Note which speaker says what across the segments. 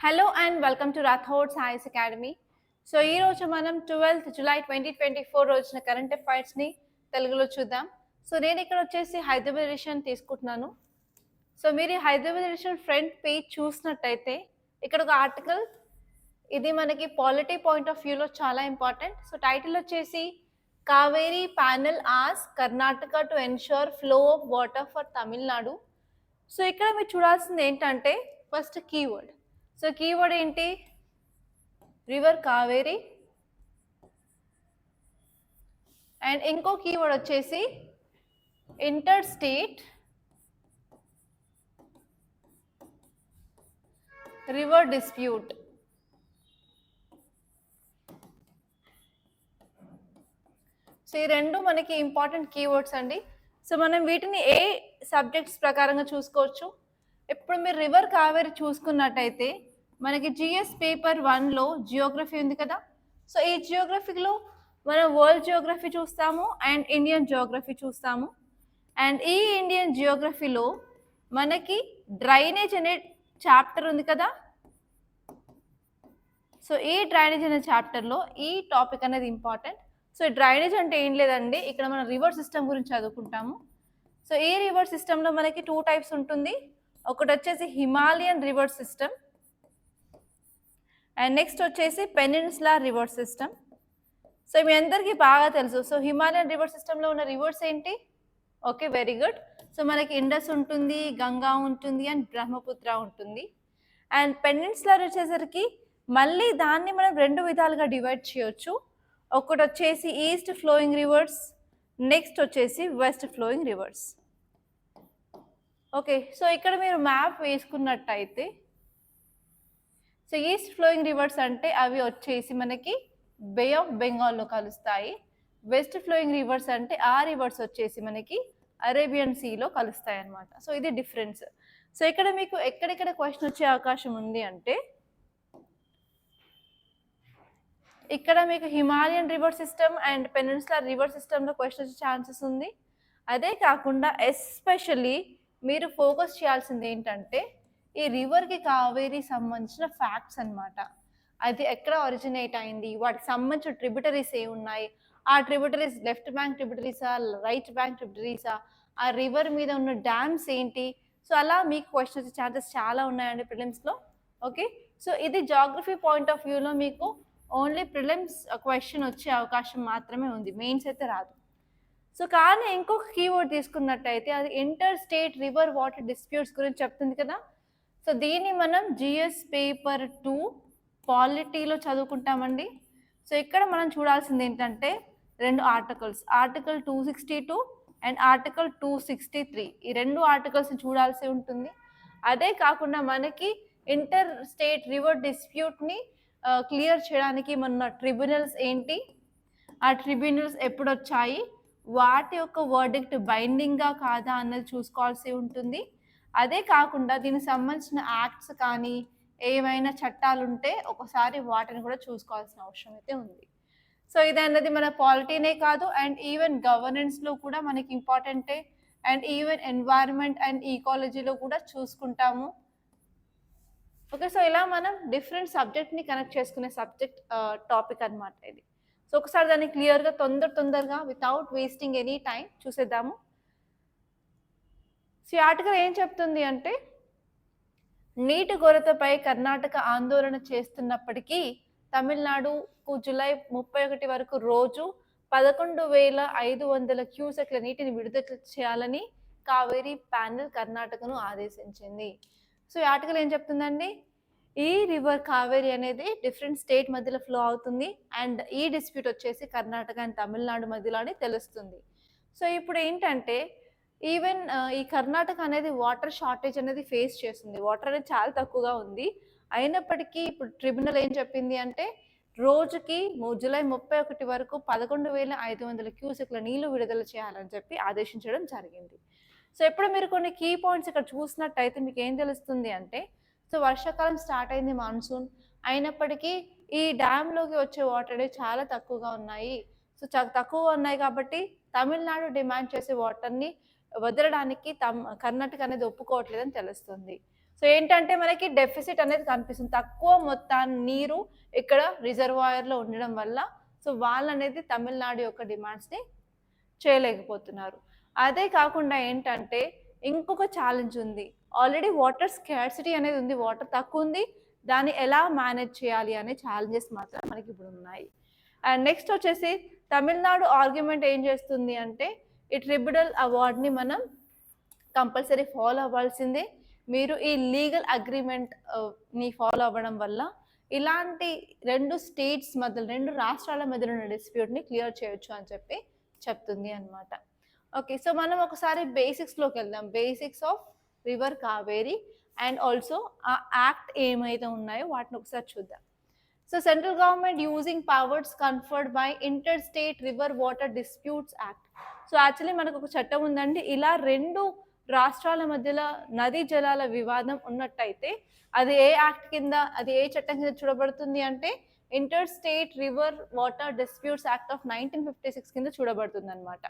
Speaker 1: Hello and welcome to Rathod science academy. So ఈ రోజు మనం 12th జూలై 2024 రోజున కరెంట్ అఫైర్స్ని తెలుగులో చూద్దాం. సో నేను ఇక్కడ వచ్చేసి హైదరాబాద్ ఎడిషన్ తీసుకుంటున్నాను. సో మీరు ఈ హైదరాబాద్ ఎడిషన్ ఫ్రంట్ పేజ్ చూసినట్టయితే ఇక్కడ ఒక ఆర్టికల్, ఇది మనకి పాలిటీ పాయింట్ ఆఫ్ వ్యూలో చాలా ఇంపార్టెంట్. సో టైటిల్ వచ్చేసి కావేరీ ప్యానెల్ ఆస్ Karnataka to ensure flow of water for Tamil Nadu. So ఇక్కడ మీరు చూడాల్సింది ఏంటంటే ఫస్ట్ కీవర్డ్. సో కీవర్డ్ ఏంటి? రివర్ కావేరీ. అండ్ ఇంకో కీవర్డ్ వచ్చేసి inter state river dispute. So ఈ రెండు మనకి ఇంపార్టెంట్ కీవర్డ్స్ అండి. సో మనం వీటిని ఏ సబ్జెక్ట్స్ ప్రకారంగా చూసుకోవచ్చు. ఇప్పుడు మీరు రివర్ కావేరీ చూసుకున్నట్టయితే మనకి జిఎస్ పేపర్ 1లో జియోగ్రఫీ ఉంది కదా. సో ఈ జియోగ్రఫీలో మనం వరల్డ్ జియోగ్రఫీ చూస్తాము అండ్ ఇండియన్ జియోగ్రఫీ చూస్తాము. అండ్ ఈ ఇండియన్ జియోగ్రఫీలో మనకి డ్రైనేజ్ అనే చాప్టర్ ఉంది కదా. సో ఈ డ్రైనేజ్ అనే చాప్టర్లో ఈ టాపిక్ అనేది ఇంపార్టెంట్. సో డ్రైనేజ్ అంటే ఏం లేదండి, ఇక్కడ మనం రివర్ సిస్టమ్ గురించి చదువుకుంటాము. సో ఈ రివర్ సిస్టంలో మనకి 2 టైప్స్ ఉంటుంది. ఒకటి వచ్చేసి Himalayan river system and next వచ్చేసి పెనిన్సులార్ రివర్ సిస్టమ్. సో మీ అందరికీ బాగా తెలుసు. సో హిమాలయన్ రివర్ సిస్టంలో ఉన్న రివర్స్ ఏంటి? Okay, very good. సో మనకి ఇండస్ ఉంటుంది, గంగా ఉంటుంది అండ్ బ్రహ్మపుత్ర ఉంటుంది. అండ్ పెనిన్సులార్ వచ్చేసరికి మళ్ళీ దాన్ని మనం 2 విధాలుగా డివైడ్ చేయొచ్చు. ఒకటి వచ్చేసి ఈస్ట్ ఫ్లోయింగ్ రివర్స్, నెక్స్ట్ వచ్చేసి west flowing rivers. Okay, so ఇక్కడ మీరు మ్యాప్ వేసుకున్నట్టయితే సో ఈస్ట్ ఫ్లోయింగ్ రివర్స్ అంటే అవి వచ్చేసి మనకి బే ఆఫ్ బెంగాల్లో కలుస్తాయి. వెస్ట్ ఫ్లోయింగ్ రివర్స్ అంటే ఆ రివర్స్ వచ్చేసి మనకి అరేబియన్ సీలో కలుస్తాయి అన్నమాట. సో ఇది డిఫరెన్స్. సో ఇక్కడ మీకు ఎక్కడెక్కడ క్వశ్చన్ వచ్చే అవకాశం ఉంది అంటే ఇక్కడ మీకు Himalayan river system and peninsular river సిస్టంలో క్వశ్చన్ వచ్చే ఛాన్సెస్ ఉంది. అదే కాకుండా ఎస్పెషల్లీ మీరు ఫోకస్ చేయాల్సింది ఏంటంటే ఈ రివర్కి కావేరీ సంబంధించిన ఫ్యాక్ట్స్ అన్నమాట. అది ఎక్కడ ఒరిజినేట్ అయింది, వాటికి సంబంధించిన ట్రిబ్యూటరీస్ ఏ ఉన్నాయి, ఆ ట్రిబ్యూటరీస్ లెఫ్ట్ బ్యాంక్ ట్రిబ్యూటరీసా, రైట్ బ్యాంక్ ట్రిబ్యూటరీసా, ఆ రివర్ మీద ఉన్న డ్యామ్స్ ఏంటి. సో అలా మీకు క్వశ్చన్ వచ్చే ఛాన్సెస్ చాలా ఉన్నాయండి ప్రిలిమ్స్లో. ఓకే, సో ఇది జాగ్రఫీ పాయింట్ ఆఫ్ వ్యూలో మీకు ఓన్లీ ప్రిలిమ్స్ క్వశ్చన్ వచ్చే అవకాశం మాత్రమే ఉంది, మెయిన్స్ అయితే రాదు. సో కానీ ఇంకొక కీవర్డ్ తీసుకున్నట్టయితే అది inter state river water disputes గురించి చెప్తుంది కదా. సో దీన్ని మనం జిఎస్ పేపర్ 2 పాలిటీలో చదువుకుంటామండి. సో ఇక్కడ మనం చూడాల్సింది ఏంటంటే 2 ఆర్టికల్స్, ఆర్టికల్ 262 అండ్ ఆర్టికల్ 263. ఈ 2 ఆర్టికల్స్ని చూడాల్సి ఉంటుంది. అదే కాకుండా మనకి ఇంటర్ స్టేట్ రివర్ డిస్ప్యూట్ని క్లియర్ చేయడానికి మన ట్రిబ్యునల్స్ ఏంటి, ఆ ట్రిబ్యునల్స్ ఎప్పుడు వచ్చాయి, వాటి యొక్క వర్డిక్ట్ బైండింగ్గా కాదా అన్నది చూసుకోవాల్సి ఉంటుంది. అదే కాకుండా దీనికి సంబంధించిన యాక్ట్స్ కానీ ఏమైనా చట్టాలు ఉంటే ఒకసారి వాటిని కూడా చూసుకోవాల్సిన అవసరం అయితే ఉంది. సో ఇది అన్నది మన పాలిటీనే కాదు అండ్ ఈవెన్ గవర్నెన్స్లో కూడా మనకి ఇంపార్టెంటే అండ్ ఈవెన్ ఎన్వైరన్మెంట్ అండ్ ఈకాలజీలో కూడా చూసుకుంటాము. ఓకే, సో ఇలా మనం డిఫరెంట్ సబ్జెక్ట్ని కనెక్ట్ చేసుకునే సబ్జెక్ట్ టాపిక్ అనమాట ఇది. సో ఒకసారి దాన్ని క్లియర్గా తొందరగా వితౌట్ వేస్టింగ్ ఎనీ టైం చూసేద్దాము. సో ఈ ఆర్టికల్ ఏం చెప్తుంది అంటే నీటి కొరతపై కర్ణాటక ఆందోళన చేస్తున్నప్పటికీ తమిళనాడుకు జూలై 31 వరకు రోజు 11,500 క్యూసెక్ల నీటిని విడుదల చేయాలని కావేరీ ప్యానెల్ కర్ణాటకను ఆదేశించింది. సో ఈ ఆర్టికల్ ఏం చెప్తుందండి, ఈ రివర్ కావేరీ అనేది డిఫరెంట్ స్టేట్ మధ్యలో ఫ్లో అవుతుంది అండ్ ఈ డిస్ప్యూట్ వచ్చేసి కర్ణాటక అండ్ తమిళనాడు మధ్యలో అని తెలుస్తుంది. సో ఇప్పుడు ఏంటంటే ఈవెన్ ఈ కర్ణాటక అనేది వాటర్ షార్టేజ్ అనేది ఫేస్ చేస్తుంది. వాటర్ అనేది చాలా తక్కువగా ఉంది. అయినప్పటికీ ఇప్పుడు ట్రిబ్యునల్ ఏం చెప్పింది అంటే రోజుకి జూలై 31 వరకు 11,500 క్యూసెక్ల నీళ్లు విడుదల చేయాలని చెప్పి ఆదేశించడం జరిగింది. సో ఇప్పుడు మీరు కొన్ని కీ పాయింట్స్ ఇక్కడ చూసినట్టయితే మీకు ఏం తెలుస్తుంది అంటే సో వర్షాకాలం స్టార్ట్ అయింది, మాన్సూన్ అయినప్పటికీ ఈ డ్యామ్లోకి వచ్చే వాటర్ అనేది చాలా తక్కువగా ఉన్నాయి. సో చాలా తక్కువగా ఉన్నాయి కాబట్టి తమిళనాడు డిమాండ్ చేసే వాటర్ని వదలడానికి కర్ణాటక అనేది ఒప్పుకోవట్లేదని తెలుస్తుంది. సో ఏంటంటే మనకి డెఫిసిట్ అనేది కనిపిస్తుంది, తక్కువ మొత్తాన్ని నీరు ఇక్కడ రిజర్వాయర్లో ఉండడం వల్ల సో వాళ్ళు అనేది తమిళనాడు యొక్క డిమాండ్స్ని చేయలేకపోతున్నారు. అదే కాకుండా ఏంటంటే ఇంకొక ఛాలెంజ్ ఉంది, ఆల్రెడీ వాటర్ స్కార్సిటీ అనేది ఉంది, వాటర్ తక్కువ ఉంది, దాన్ని ఎలా మేనేజ్ చేయాలి అనే ఛాలెంజెస్ మాత్రం మనకి ఇప్పుడు ఉన్నాయి. అండ్ నెక్స్ట్ వచ్చేసి తమిళనాడు ఆర్గ్యుమెంట్ ఏం చేస్తుంది అంటే ఈ ట్రిబ్యునల్ అవార్డ్ని మనం కంపల్సరీ ఫాలో అవ్వాల్సిందే, మీరు ఈ లీగల్ అగ్రిమెంట్ ని ఫాలో అవ్వడం వల్ల ఇలాంటి రెండు స్టేట్స్ మధ్యలో, రెండు రాష్ట్రాల మధ్యలో ఉన్న డిస్ప్యూట్ని క్లియర్ చేయొచ్చు అని చెప్పి చెప్తుంది అనమాట. ఓకే, సో మనం ఒకసారి బేసిక్స్లోకి వెళ్దాం, basics of river Kaveri and also ఆ యాక్ట్ ఏమైతే ఉన్నాయో వాటిని ఒకసారి చూద్దాం. So central government using powers conferred by inter state river water disputes act. So actually మనకు ఒక చట్టం ఉందండి, ఇలా రెండు రాష్ట్రాల మధ్యలో నదీ జలాల వివాదం ఉన్నట్టయితే అది ఏ యాక్ట్ కింద, అది ఏ చట్టం కింద చూడబడుతుంది అంటే inter state river water disputes act of 1956 కింద చూడబడుతుంది అనమాట.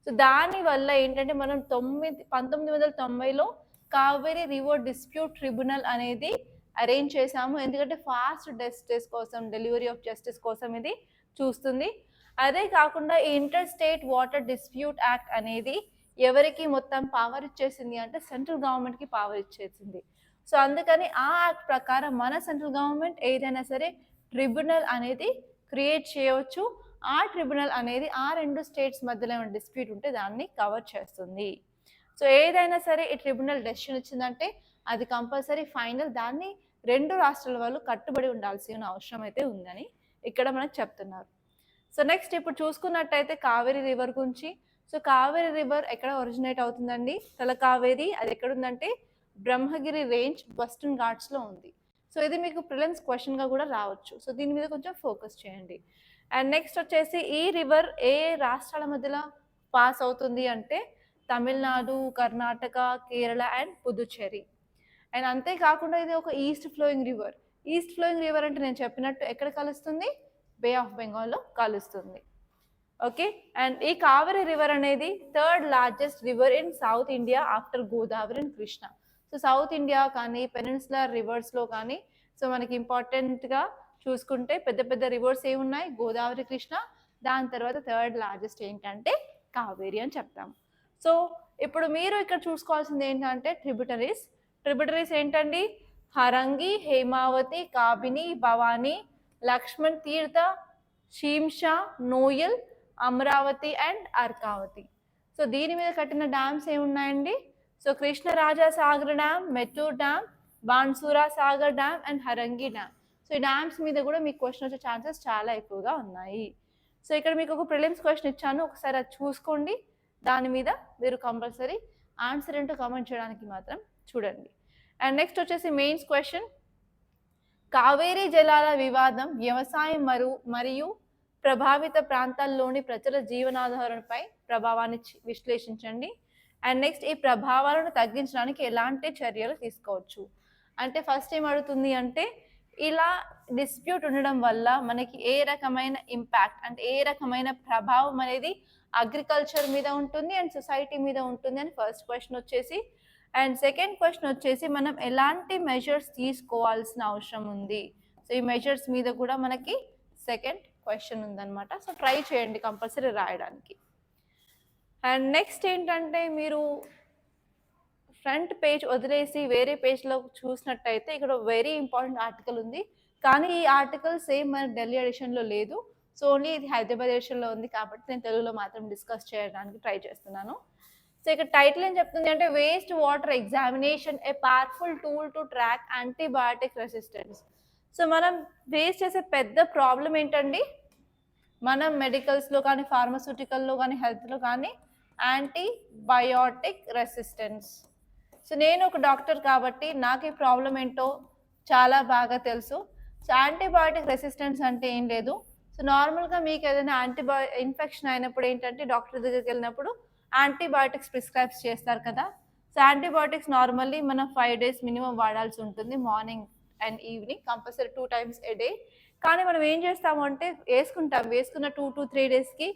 Speaker 1: సో దానివల్ల ఏంటంటే మనం 1990లో కావేరీ రివర్ డిస్ప్యూట్ ట్రిబ్యునల్ అనేది అరేంజ్ చేశాము, ఎందుకంటే ఫాస్ట్ జస్టిస్ కోసం, డెలివరీ ఆఫ్ జస్టిస్ కోసం ఇది చూస్తుంది. అదే కాకుండా ఈ inter state water dispute act అనేది ఎవరికి మొత్తం పవర్ ఇచ్చేసింది అంటే సెంట్రల్ గవర్నమెంట్కి పవర్ ఇచ్చేసింది. సో అందుకని ఆ యాక్ట్ ప్రకారం మన సెంట్రల్ గవర్నమెంట్ ఏదైనా సరే ట్రిబ్యునల్ అనేది క్రియేట్ చేయవచ్చు, ఆ ట్రిబ్యునల్ అనేది ఆ రెండు స్టేట్స్ మధ్యలో ఏమైనా డిస్ప్యూట్ ఉంటే దాన్ని కవర్ చేస్తుంది. సో ఏదైనా సరే ఈ ట్రిబ్యునల్ డెసిషన్ ఇచ్చిందంటే అది కంపల్సరీ ఫైనల్, దాన్ని రెండు రాష్ట్రాల వాళ్ళు కట్టుబడి ఉండాల్సిన అవసరం అయితే ఉందని ఇక్కడ మనకు చెప్తున్నారు. సో నెక్స్ట్ ఇప్పుడు చూసుకున్నట్టయితే కావేరీ రివర్ గురించి. సో కావేరీ రివర్ ఎక్కడ ఒరిజినేట్ అవుతుందండి, తలకావేరి, అది ఎక్కడుందంటే బ్రహ్మగిరి రేంజ్ వెస్టర్న్ ఘాట్స్లో ఉంది. సో ఇది మీకు ప్రిలిమ్స్ క్వశ్చన్గా కూడా రావచ్చు, సో దీని మీద కొంచెం ఫోకస్ చేయండి. అండ్ నెక్స్ట్ వచ్చేసి ఈ రివర్ ఏ రాష్ట్రాల మధ్యలో పాస్ అవుతుంది అంటే తమిళనాడు, కర్ణాటక, కేరళ అండ్ పుదుచ్చేరి. అండ్ అంతేకాకుండా ఇది ఒక east flowing river. East flowing river అంటే నేను చెప్పినట్టు ఎక్కడ కలుస్తుంది, బే ఆఫ్ బెంగాల్లో కలుస్తుంది. ఓకే, అండ్ ఈ కావేరీ రివర్ అనేది third largest river in south India after Godavari and Krishna. So south India కానీ పెనిన్సులర్ రివర్స్లో కానీ సో మనకి ఇంపార్టెంట్గా చూసుకుంటే పెద్ద పెద్ద రివర్స్ ఏమున్నాయి, గోదావరి, కృష్ణ, దాని తర్వాత థర్డ్ లార్జెస్ట్ ఏంటంటే కావేరీ అని చెప్తాము. సో ఇప్పుడు మీరు ఇక్కడ చూసుకోవాల్సింది ఏంటంటే ట్రిబ్యూటరీస్. ట్రిబ్యూటరీస్ ఏంటండి, హరంగి, హేమావతి, కాబిని, భవానీ, లక్ష్మణ్ తీర్థ, శీంషా, నోయల్, అమరావతి అండ్ అర్కావతి. సో దీని మీద కట్టిన డ్యామ్స్ ఏమున్నాయండి, so Krishnaraja Sagar dam, Mettur dam, Banasura Sagar dam and Harangi dam. So ఈ డ్యామ్స్ మీద కూడా మీకు క్వశ్చన్ వచ్చే ఛాన్సెస్ చాలా ఎక్కువగా ఉన్నాయి. సో ఇక్కడ మీకు ఒక ప్రిలిమ్స్ క్వశ్చన్ ఇచ్చాను, ఒకసారి అది చూసుకోండి, దాని మీద మీరు కంపల్సరీ ఆన్సర్ ఏంటో కామెంట్ చేయడానికి మాత్రం చూడండి. అండ్ నెక్స్ట్ వచ్చేసి మెయిన్స్ క్వశ్చన్, కావేరీ జలాల వివాదం వ్యవసాయం మరియు ప్రభావిత ప్రాంతాల్లోని ప్రజల జీవనాధారణపై ప్రభావాన్ని విశ్లేషించండి. అండ్ నెక్స్ట్ ఈ ప్రభావాలను తగ్గించడానికి ఎలాంటి చర్యలు తీసుకోవచ్చు అంటే ఫస్ట్ ఏం అడుగుతుంది అంటే ఇలా డిస్ప్యూట్ ఉండడం వల్ల మనకి ఏ రకమైన ఇంపాక్ట్ అంటే ఏ రకమైన ప్రభావం అనేది అగ్రికల్చర్ మీద ఉంటుంది అండ్ సొసైటీ మీద ఉంటుంది అని ఫస్ట్ క్వశ్చన్ వచ్చేసి. అండ్ సెకండ్ క్వశ్చన్ వచ్చేసి మనం ఎలాంటి మెజర్స్ తీసుకోవాల్సిన అవసరం ఉంది, సో ఈ మెజర్స్ మీద కూడా మనకి సెకండ్ క్వశ్చన్ ఉందన్నమాట. సో ట్రై చేయండి కంపల్సరీ రాయడానికి. అండ్ నెక్స్ట్ ఏంటంటే మీరు ఫ్రంట్ పేజ్ వదిలేసి వేరే పేజ్లో చూసినట్టయితే ఇక్కడ వెరీ ఇంపార్టెంట్ ఆర్టికల్ ఉంది, కానీ ఈ ఆర్టికల్ సేమ్ మన ఢిల్లీ ఎడిషన్లో లేదు, సో ఓన్లీ ఇది హైదరాబాద్ ఎడిషన్లో ఉంది కాబట్టి నేను తెలుగులో మాత్రం డిస్కస్ చేయడానికి ట్రై చేస్తున్నాను. సో ఇక్కడ టైటిల్ ఏం చెప్తుంది అంటే waste water examination a powerful tool to track antibiotic resistance. So మనం ఫేస్ చేసే పెద్ద ప్రాబ్లం ఏంటండి, మనం మెడికల్స్లో కానీ ఫార్మస్యూటికల్లో కానీ హెల్త్లో కానీ యాంటీబయాటిక్ రెసిస్టెన్స్. సో నేను ఒక డాక్టర్ కాబట్టి నాకు ఈ ప్రాబ్లం ఏంటో చాలా బాగా తెలుసు. సో యాంటీబయాటిక్ రెసిస్టెన్స్ అంటే ఏం లేదు, సో నార్మల్గా మీకు ఏదైనా ఇన్ఫెక్షన్ అయినప్పుడు ఏంటంటే డాక్టర్ దగ్గరికి వెళ్ళినప్పుడు యాంటీబయాటిక్స్ ప్రిస్క్రైబ్ చేస్తారు కదా. సో యాంటీబయాటిక్స్ నార్మల్లీ మనం 5 days మినిమం వాడాల్సి ఉంటుంది, morning and evening compulsory 2 times a day. కానీ మనం ఏం చేస్తాము అంటే వేసుకున్న 2 to 3 daysకి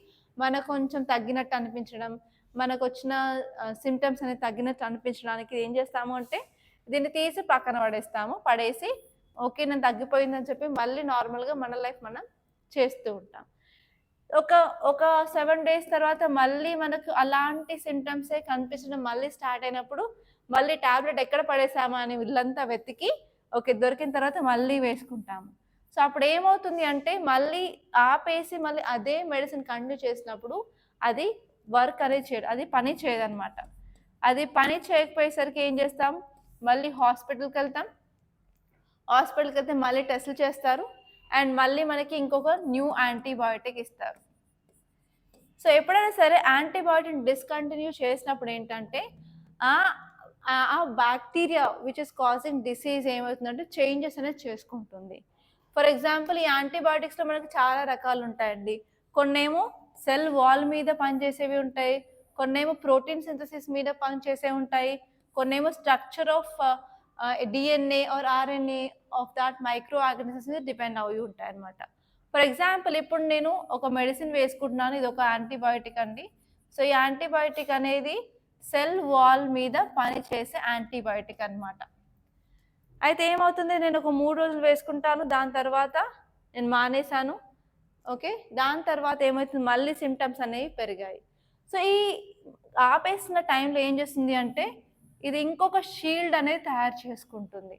Speaker 1: మనకు కొంచెం తగ్గినట్టు అనిపించడం, మనకు వచ్చిన సిమ్టమ్స్ అనేది తగ్గినట్టు అనిపించడానికి ఏం చేస్తాము అంటే దీన్ని తీసి పక్కన పడేసి ఓకే నేను తగ్గిపోయిందని చెప్పి మళ్ళీ నార్మల్గా మన లైఫ్ మనం చేస్తూ ఉంటాం. ఒక 7 days తర్వాత మళ్ళీ మనకు అలాంటి సింటమ్సే కనిపించడం మళ్ళీ స్టార్ట్ అయినప్పుడు మళ్ళీ టాబ్లెట్ ఎక్కడ పడేసామా అని ఇల్లంతా వెతికి ఓకే దొరికిన తర్వాత మళ్ళీ వేసుకుంటాము. సో అప్పుడు ఏమవుతుంది అంటే మళ్ళీ ఆపేసి మళ్ళీ అదే మెడిసిన్ కంటిన్యూ చేసినప్పుడు అది వర్క్ అనేది చేయదు, అది పని చేయదనమాట. అది పని చేయకపోయేసరికి ఏం చేస్తాం, మళ్ళీ హాస్పిటల్కి వెళ్తాం. హాస్పిటల్కి వెళ్తే మళ్ళీ టెస్టులు చేస్తారు అండ్ మళ్ళీ మనకి ఇంకొక న్యూ యాంటీబయాటిక్ ఇస్తారు. సో ఎప్పుడైనా సరే యాంటీబయాటిక్ డిస్కంటిన్యూ చేసినప్పుడు ఏంటంటే ఆ bacteria which is causing disease ఏమవుతుందంటే చేంజెస్ అనేది చేసుకుంటుంది. ఫర్ ఎగ్జాంపుల్ ఈ యాంటీబయాటిక్స్లో మనకి చాలా రకాలు ఉంటాయండి. కొన్నేమో సెల్ వాల్ మీద పనిచేసేవి ఉంటాయి, కొన్నేమో ప్రోటీన్ సింథసిస్ మీద పనిచేసేవి ఉంటాయి, కొన్నేమో structure of DNA or RNA of that microorganisms మీద డిపెండ్ అవి ఉంటాయి అనమాట. ఫర్ ఎగ్జాంపుల్ ఇప్పుడు నేను ఒక మెడిసిన్ వేసుకుంటున్నాను, ఇది ఒక యాంటీబయాటిక్ అండి. సో ఈ యాంటీబయాటిక్ అనేది సెల్ వాల్ మీద పనిచేసే యాంటీబయాటిక్ అనమాట. అయితే ఏమవుతుంది, నేను ఒక 3 రోజులు వేసుకుంటాను, దాని తర్వాత నేను మానేశాను. ఓకే, దాని తర్వాత ఏమవుతుంది మళ్ళీ సిమ్టమ్స్ అనేవి పెరిగాయి. సో ఈ ఆపేసిన టైంలో ఏం చేస్తుంది అంటే ఇది ఇంకొక షీల్డ్ అనేది తయారు చేసుకుంటుంది.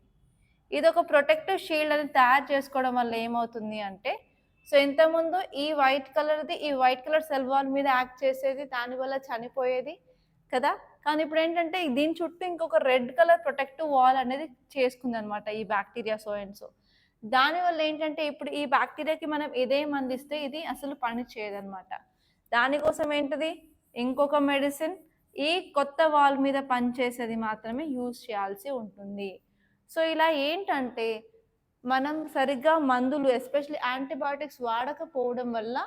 Speaker 1: ఇది ఒక ప్రొటెక్టివ్ షీల్డ్ అనేది తయారు చేసుకోవడం వల్ల ఏమవుతుంది అంటే సో ఇంతకుముందు ఈ వైట్ కలర్ సెల్ వాల్ మీద యాక్ట్ చేసేది, దానివల్ల చనిపోయేది కదా. కానీ ఇప్పుడు ఏంటంటే దీని చుట్టూ ఇంకొక రెడ్ కలర్ ప్రొటెక్టివ్ వాల్ అనేది చేసుకుంది అనమాట ఈ బ్యాక్టీరియా సో. దానివల్ల ఏంటంటే ఇప్పుడు ఈ బ్యాక్టీరియాకి మనం ఇదేం అందిస్తే ఇది అసలు పని చేయదనమాట. దానికోసం ఏంటిది ఇంకొక మెడిసిన్ ఈ కొత్త వాల్ మీద పనిచేసేది మాత్రమే యూజ్ చేయాల్సి ఉంటుంది. సో ఇలా ఏంటంటే మనం సరిగ్గా మందులు ఎస్పెషల్లీ యాంటీబయాటిక్స్ వాడకపోవడం వల్ల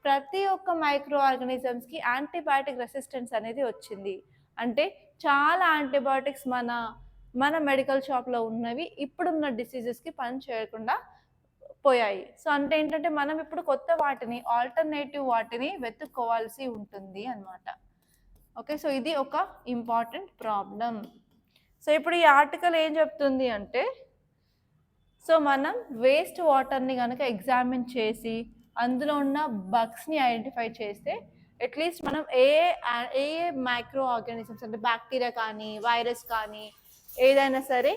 Speaker 1: ప్రతి ఒక్క మైక్రో ఆర్గానిజమ్స్కి యాంటీబయాటిక్ రెసిస్టెన్స్ అనేది వచ్చింది. అంటే చాలా యాంటీబయాటిక్స్ మన మెడికల్ షాప్లో ఉన్నవి ఇప్పుడున్న డిసీజెస్కి పని చేయకుండా పోయాయి. సో అంటే ఏంటంటే మనం ఇప్పుడు కొత్త వాటిని ఆల్టర్నేటివ్ వాటిని వెతుక్కోవాల్సి ఉంటుంది అన్నమాట. ఓకే, సో ఇది ఒక ఇంపార్టెంట్ ప్రాబ్లం. సో ఇప్పుడు ఈ ఆర్టికల్ ఏం చెప్తుంది అంటే సో మనం వేస్ట్ వాటర్ని కనుక ఎగ్జామిన్ చేసి అందులో ఉన్న బగ్స్ని ఐడెంటిఫై చేస్తే అట్లీస్ట్ మనం ఏ మైక్రో ఆర్గానిజమ్స్ అంటే బ్యాక్టీరియా కానీ వైరస్ కానీ ఏదైనా సరే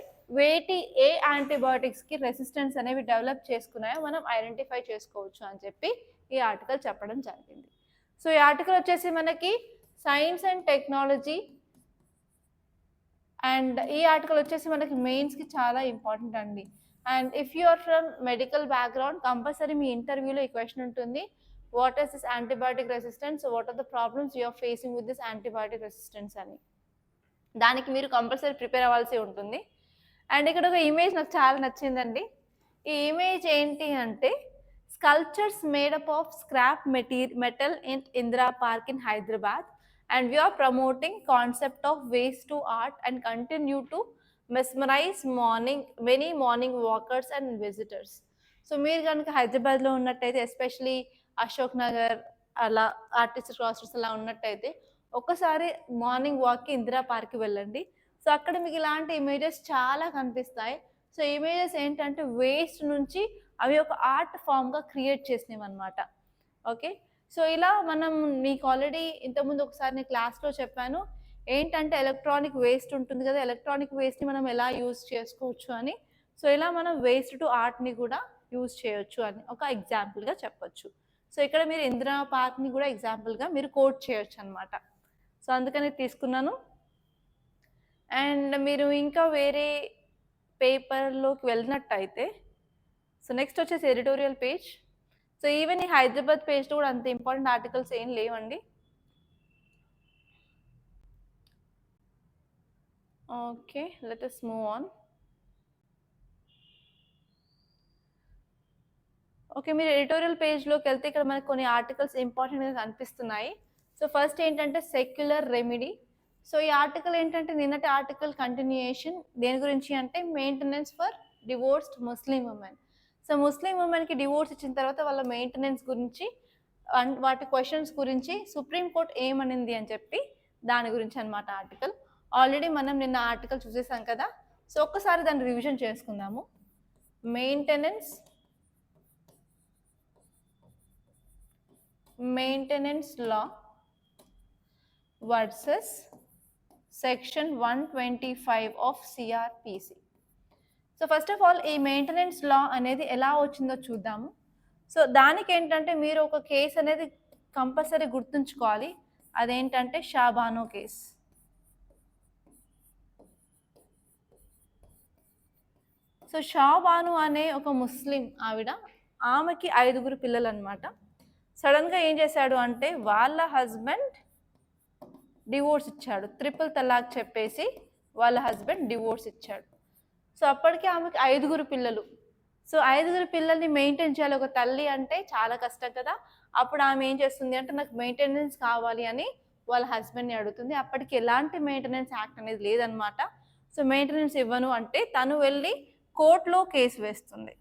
Speaker 1: ఏ యాంటీబయాటిక్స్కి రెసిస్టెన్స్ అనేవి డెవలప్ చేసుకున్నాయో మనం ఐడెంటిఫై చేసుకోవచ్చు అని చెప్పి ఈ ఆర్టికల్ చెప్పడం జరిగింది. సో ఈ ఆర్టికల్ వచ్చేసి మనకి సైన్స్ అండ్ టెక్నాలజీ అండ్ ఈ ఆర్టికల్ వచ్చేసి మనకి మెయిన్స్కి చాలా ఇంపార్టెంట్ అండి. And if you are from medical background compulsory మీ ఇంటర్వ్యూలో ఈ క్వశ్చన్ ఉంటుంది, what is this antibiotic resistance, what are the problems you are facing with this antibiotic resistance అని. దానికి మీరు కంపల్సరీ ప్రిపేర్ అవ్వాల్సి ఉంటుంది. అండ్ ఇక్కడ ఒక ఇమేజ్ నాకు చాలా నచ్చిందండి. ఈ ఇమేజ్ ఏంటి అంటే sculptures made up of scrap metal in Indira park in Hyderabad and we are promoting concept of waste to art and continue to mesmerize many morning walkers and visitors. So మీరు కనుక హైదరాబాద్లో ఉన్నట్టయితే ఎస్పెషలీ అశోక్ నగర్ అలా ఆర్టిస్ట్ క్రాస్ అలా ఉన్నట్టయితే ఒక్కసారి మార్నింగ్ వాక్కి ఇందిరా పార్క్కి వెళ్ళండి. సో అక్కడ మీకు ఇలాంటి ఇమేజెస్ చాలా కనిపిస్తాయి. సో ఇమేజెస్ ఏంటంటే వేస్ట్ నుంచి అవి ఒక ఆర్ట్ ఫామ్గా క్రియేట్ చేసినవి అనమాట. ఓకే, సో ఇలా మనం మీకు ఆల్రెడీ ఇంతకుముందు ఒకసారి నేను క్లాస్లో చెప్పాను ఏంటంటే ఎలక్ట్రానిక్ వేస్ట్ ఉంటుంది కదా, ఎలక్ట్రానిక్ వేస్ట్ని మనం ఎలా యూజ్ చేసుకోవచ్చు అని. సో ఇలా మనం వేస్ట్ టు ఆర్ట్ని కూడా యూజ్ చేయొచ్చు అని ఒక ఎగ్జాంపుల్గా చెప్పొచ్చు. సో ఇక్కడ మీరు ఇందిరా పార్క్ని కూడా ఎగ్జాంపుల్గా మీరు కోట్ చేయొచ్చు అనమాట. సో అందుకని తీసుకున్నాను. అండ్ మీరు ఇంకా వేరే పేపర్లోకి వెళ్ళినట్టయితే సో నెక్స్ట్ వచ్చేసి ఎడిటోరియల్ పేజ్. సో ఈవెన్ ఈ హైదరాబాద్ పేజ్లో కూడా అంత ఇంపార్టెంట్ ఆర్టికల్స్ ఏం లేవండి. Okay, let us move on. Okay, మీరు ఎడిటోరియల్ పేజ్లోకి వెళ్తే ఇక్కడ మనకు కొన్ని ఆర్టికల్స్ ఇంపార్టెంట్గా కనిపిస్తున్నాయి. సో ఫస్ట్ ఏంటంటే సెక్యులర్ రెమెడీ. సో ఈ ఆర్టికల్ ఏంటంటే నిన్నటి ఆర్టికల్ కంటిన్యూయేషన్. దేని గురించి అంటే maintenance for divorced Muslim women. So Muslim ఉమెన్కి డివోర్స్ ఇచ్చిన తర్వాత వాళ్ళ మెయింటెనెన్స్ గురించి వాటి క్వశ్చన్స్ గురించి సుప్రీంకోర్టు ఏమనింది అని చెప్పి దాని గురించి అనమాట ఆర్టికల్. ఆల్రెడీ మనం నిన్న ఆర్టికల్ చూసేసాం కదా. సో ఒక్కసారి దాన్ని రివిజన్ చేసుకుందాము. Maintenance law versus section 125 of CrPC. So first of all ఈ మెయింటెనెన్స్ లా అనేది ఎలా వచ్చిందో చూద్దాము. సో దానికి ఏంటంటే మీరు ఒక కేసు అనేది కంపల్సరీ గుర్తుంచుకోవాలి. అదేంటంటే షాబానో కేస్. సో షాబాను అనే ఒక ముస్లిం ఆవిడ, ఆమెకి 5 పిల్లలు అనమాట. సడన్గా ఏం చేశాడు అంటే వాళ్ళ హస్బెండ్ డివోర్స్ ఇచ్చాడు, ట్రిపుల్ తలాక్ చెప్పేసి వాళ్ళ హస్బెండ్ డివోర్స్ ఇచ్చాడు. సో అప్పటికి ఆమెకి 5 పిల్లలు. సో 5 పిల్లల్ని మెయింటైన్ చేయాలి ఒక తల్లి అంటే చాలా కష్టం కదా. అప్పుడు ఆమె ఏం చేస్తుంది అంటే నాకు మెయింటెనెన్స్ కావాలి అని వాళ్ళ హస్బెండ్ని అడుగుతుంది. అప్పటికి ఎలాంటి మెయింటెనెన్స్ యాక్ట్ అనేది లేదనమాట. సో మెయింటెనెన్స్ ఇవ్వను అంటే తను వెళ్ళి కోర్టులో కేసు వేస్తుంది.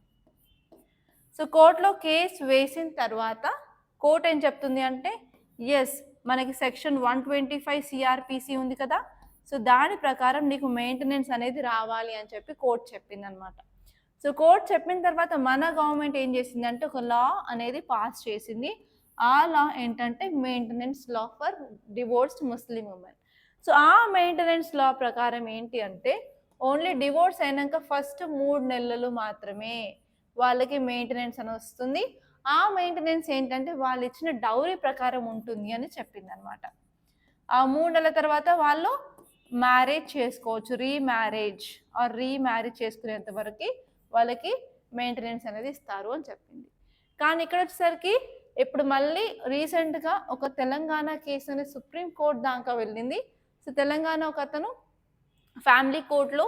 Speaker 1: సో కోర్టులో కేసు వేసిన తర్వాత కోర్టు ఏం చెప్తుంది అంటే ఎస్ మనకి సెక్షన్ 125 సిఆర్పిసి ఉంది కదా, సో దాని ప్రకారం నీకు మెయింటెనెన్స్ అనేది రావాలి అని చెప్పి కోర్టు చెప్పింది అనమాట. సో కోర్టు చెప్పిన తర్వాత మన గవర్నమెంట్ ఏం చేసింది అంటే ఒక లా అనేది పాస్ చేసింది. ఆ లా ఏంటంటే maintenance law for divorced Muslim women. So ఆ మెయింటెనెన్స్ లా ప్రకారం ఏంటి అంటే ఓన్లీ డివోర్స్ అయినాక ఫస్ట్ 3 నెలలు మాత్రమే వాళ్ళకి మెయింటెనెన్స్ అని వస్తుంది. ఆ మెయింటెనెన్స్ ఏంటంటే వాళ్ళు ఇచ్చిన డౌరీ ప్రకారం ఉంటుంది అని చెప్పింది అనమాట. ఆ 3 నెలల తర్వాత వాళ్ళు మ్యారేజ్ చేసుకోవచ్చు, రీమ్యారేజ్ చేసుకునేంత వరకు వాళ్ళకి మెయింటెనెన్స్ అనేది ఇస్తారు అని చెప్పింది. కానీ ఇక్కడ వచ్చేసరికి ఇప్పుడు మళ్ళీ రీసెంట్గా ఒక తెలంగాణ కేసు అనేది సుప్రీంకోర్టు దాకా వెళ్ళింది. సో తెలంగాణ ఒక అతను ఫ్యామిలీ కోర్టులో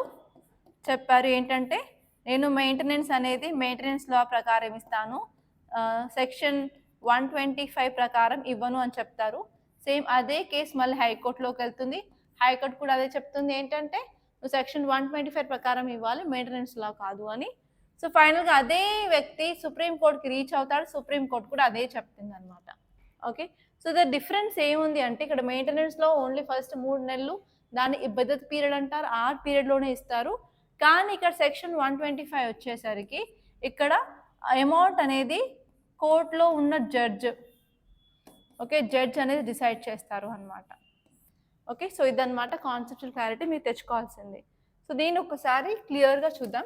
Speaker 1: చెప్పారు ఏంటంటే నేను మెయింటెనెన్స్ లా ప్రకారం ఇస్తాను, సెక్షన్ 125 ప్రకారం ఇవ్వను అని చెప్తారు. సేమ్ అదే కేసు మళ్ళీ హైకోర్టులోకి వెళ్తుంది. హైకోర్టు కూడా అదే చెప్తుంది ఏంటంటే నువ్వు సెక్షన్ 125 ప్రకారం ఇవ్వాలి, మెయింటెనెన్స్ లా కాదు అని. సో ఫైనల్గా అదే వ్యక్తి సుప్రీంకోర్టుకి రీచ్ అవుతాడు. సుప్రీంకోర్టు కూడా అదే చెప్తుంది అనమాట. ఓకే, సో ద డిఫరెన్స్ ఏముంది అంటే ఇక్కడ మెయింటెనెన్స్లో ఓన్లీ ఫస్ట్ 3 నెలలు దాన్ని ఇబ్బదత్ పీరియడ్ అంటారు, ఆ పీరియడ్లోనే ఇస్తారు. కానీ ఇక్కడ సెక్షన్ 125 వచ్చేసరికి ఇక్కడ అమౌంట్ అనేది కోర్టులో ఉన్న జడ్జ్ అనేది డిసైడ్ చేస్తారు అనమాట. ఓకే, సో ఇదన్నమాట కాన్సెప్చువల్ క్లారిటీ మీరు తెచ్చుకోవాల్సింది. సో దీన్ని ఒకసారి క్లియర్గా చూద్దాం.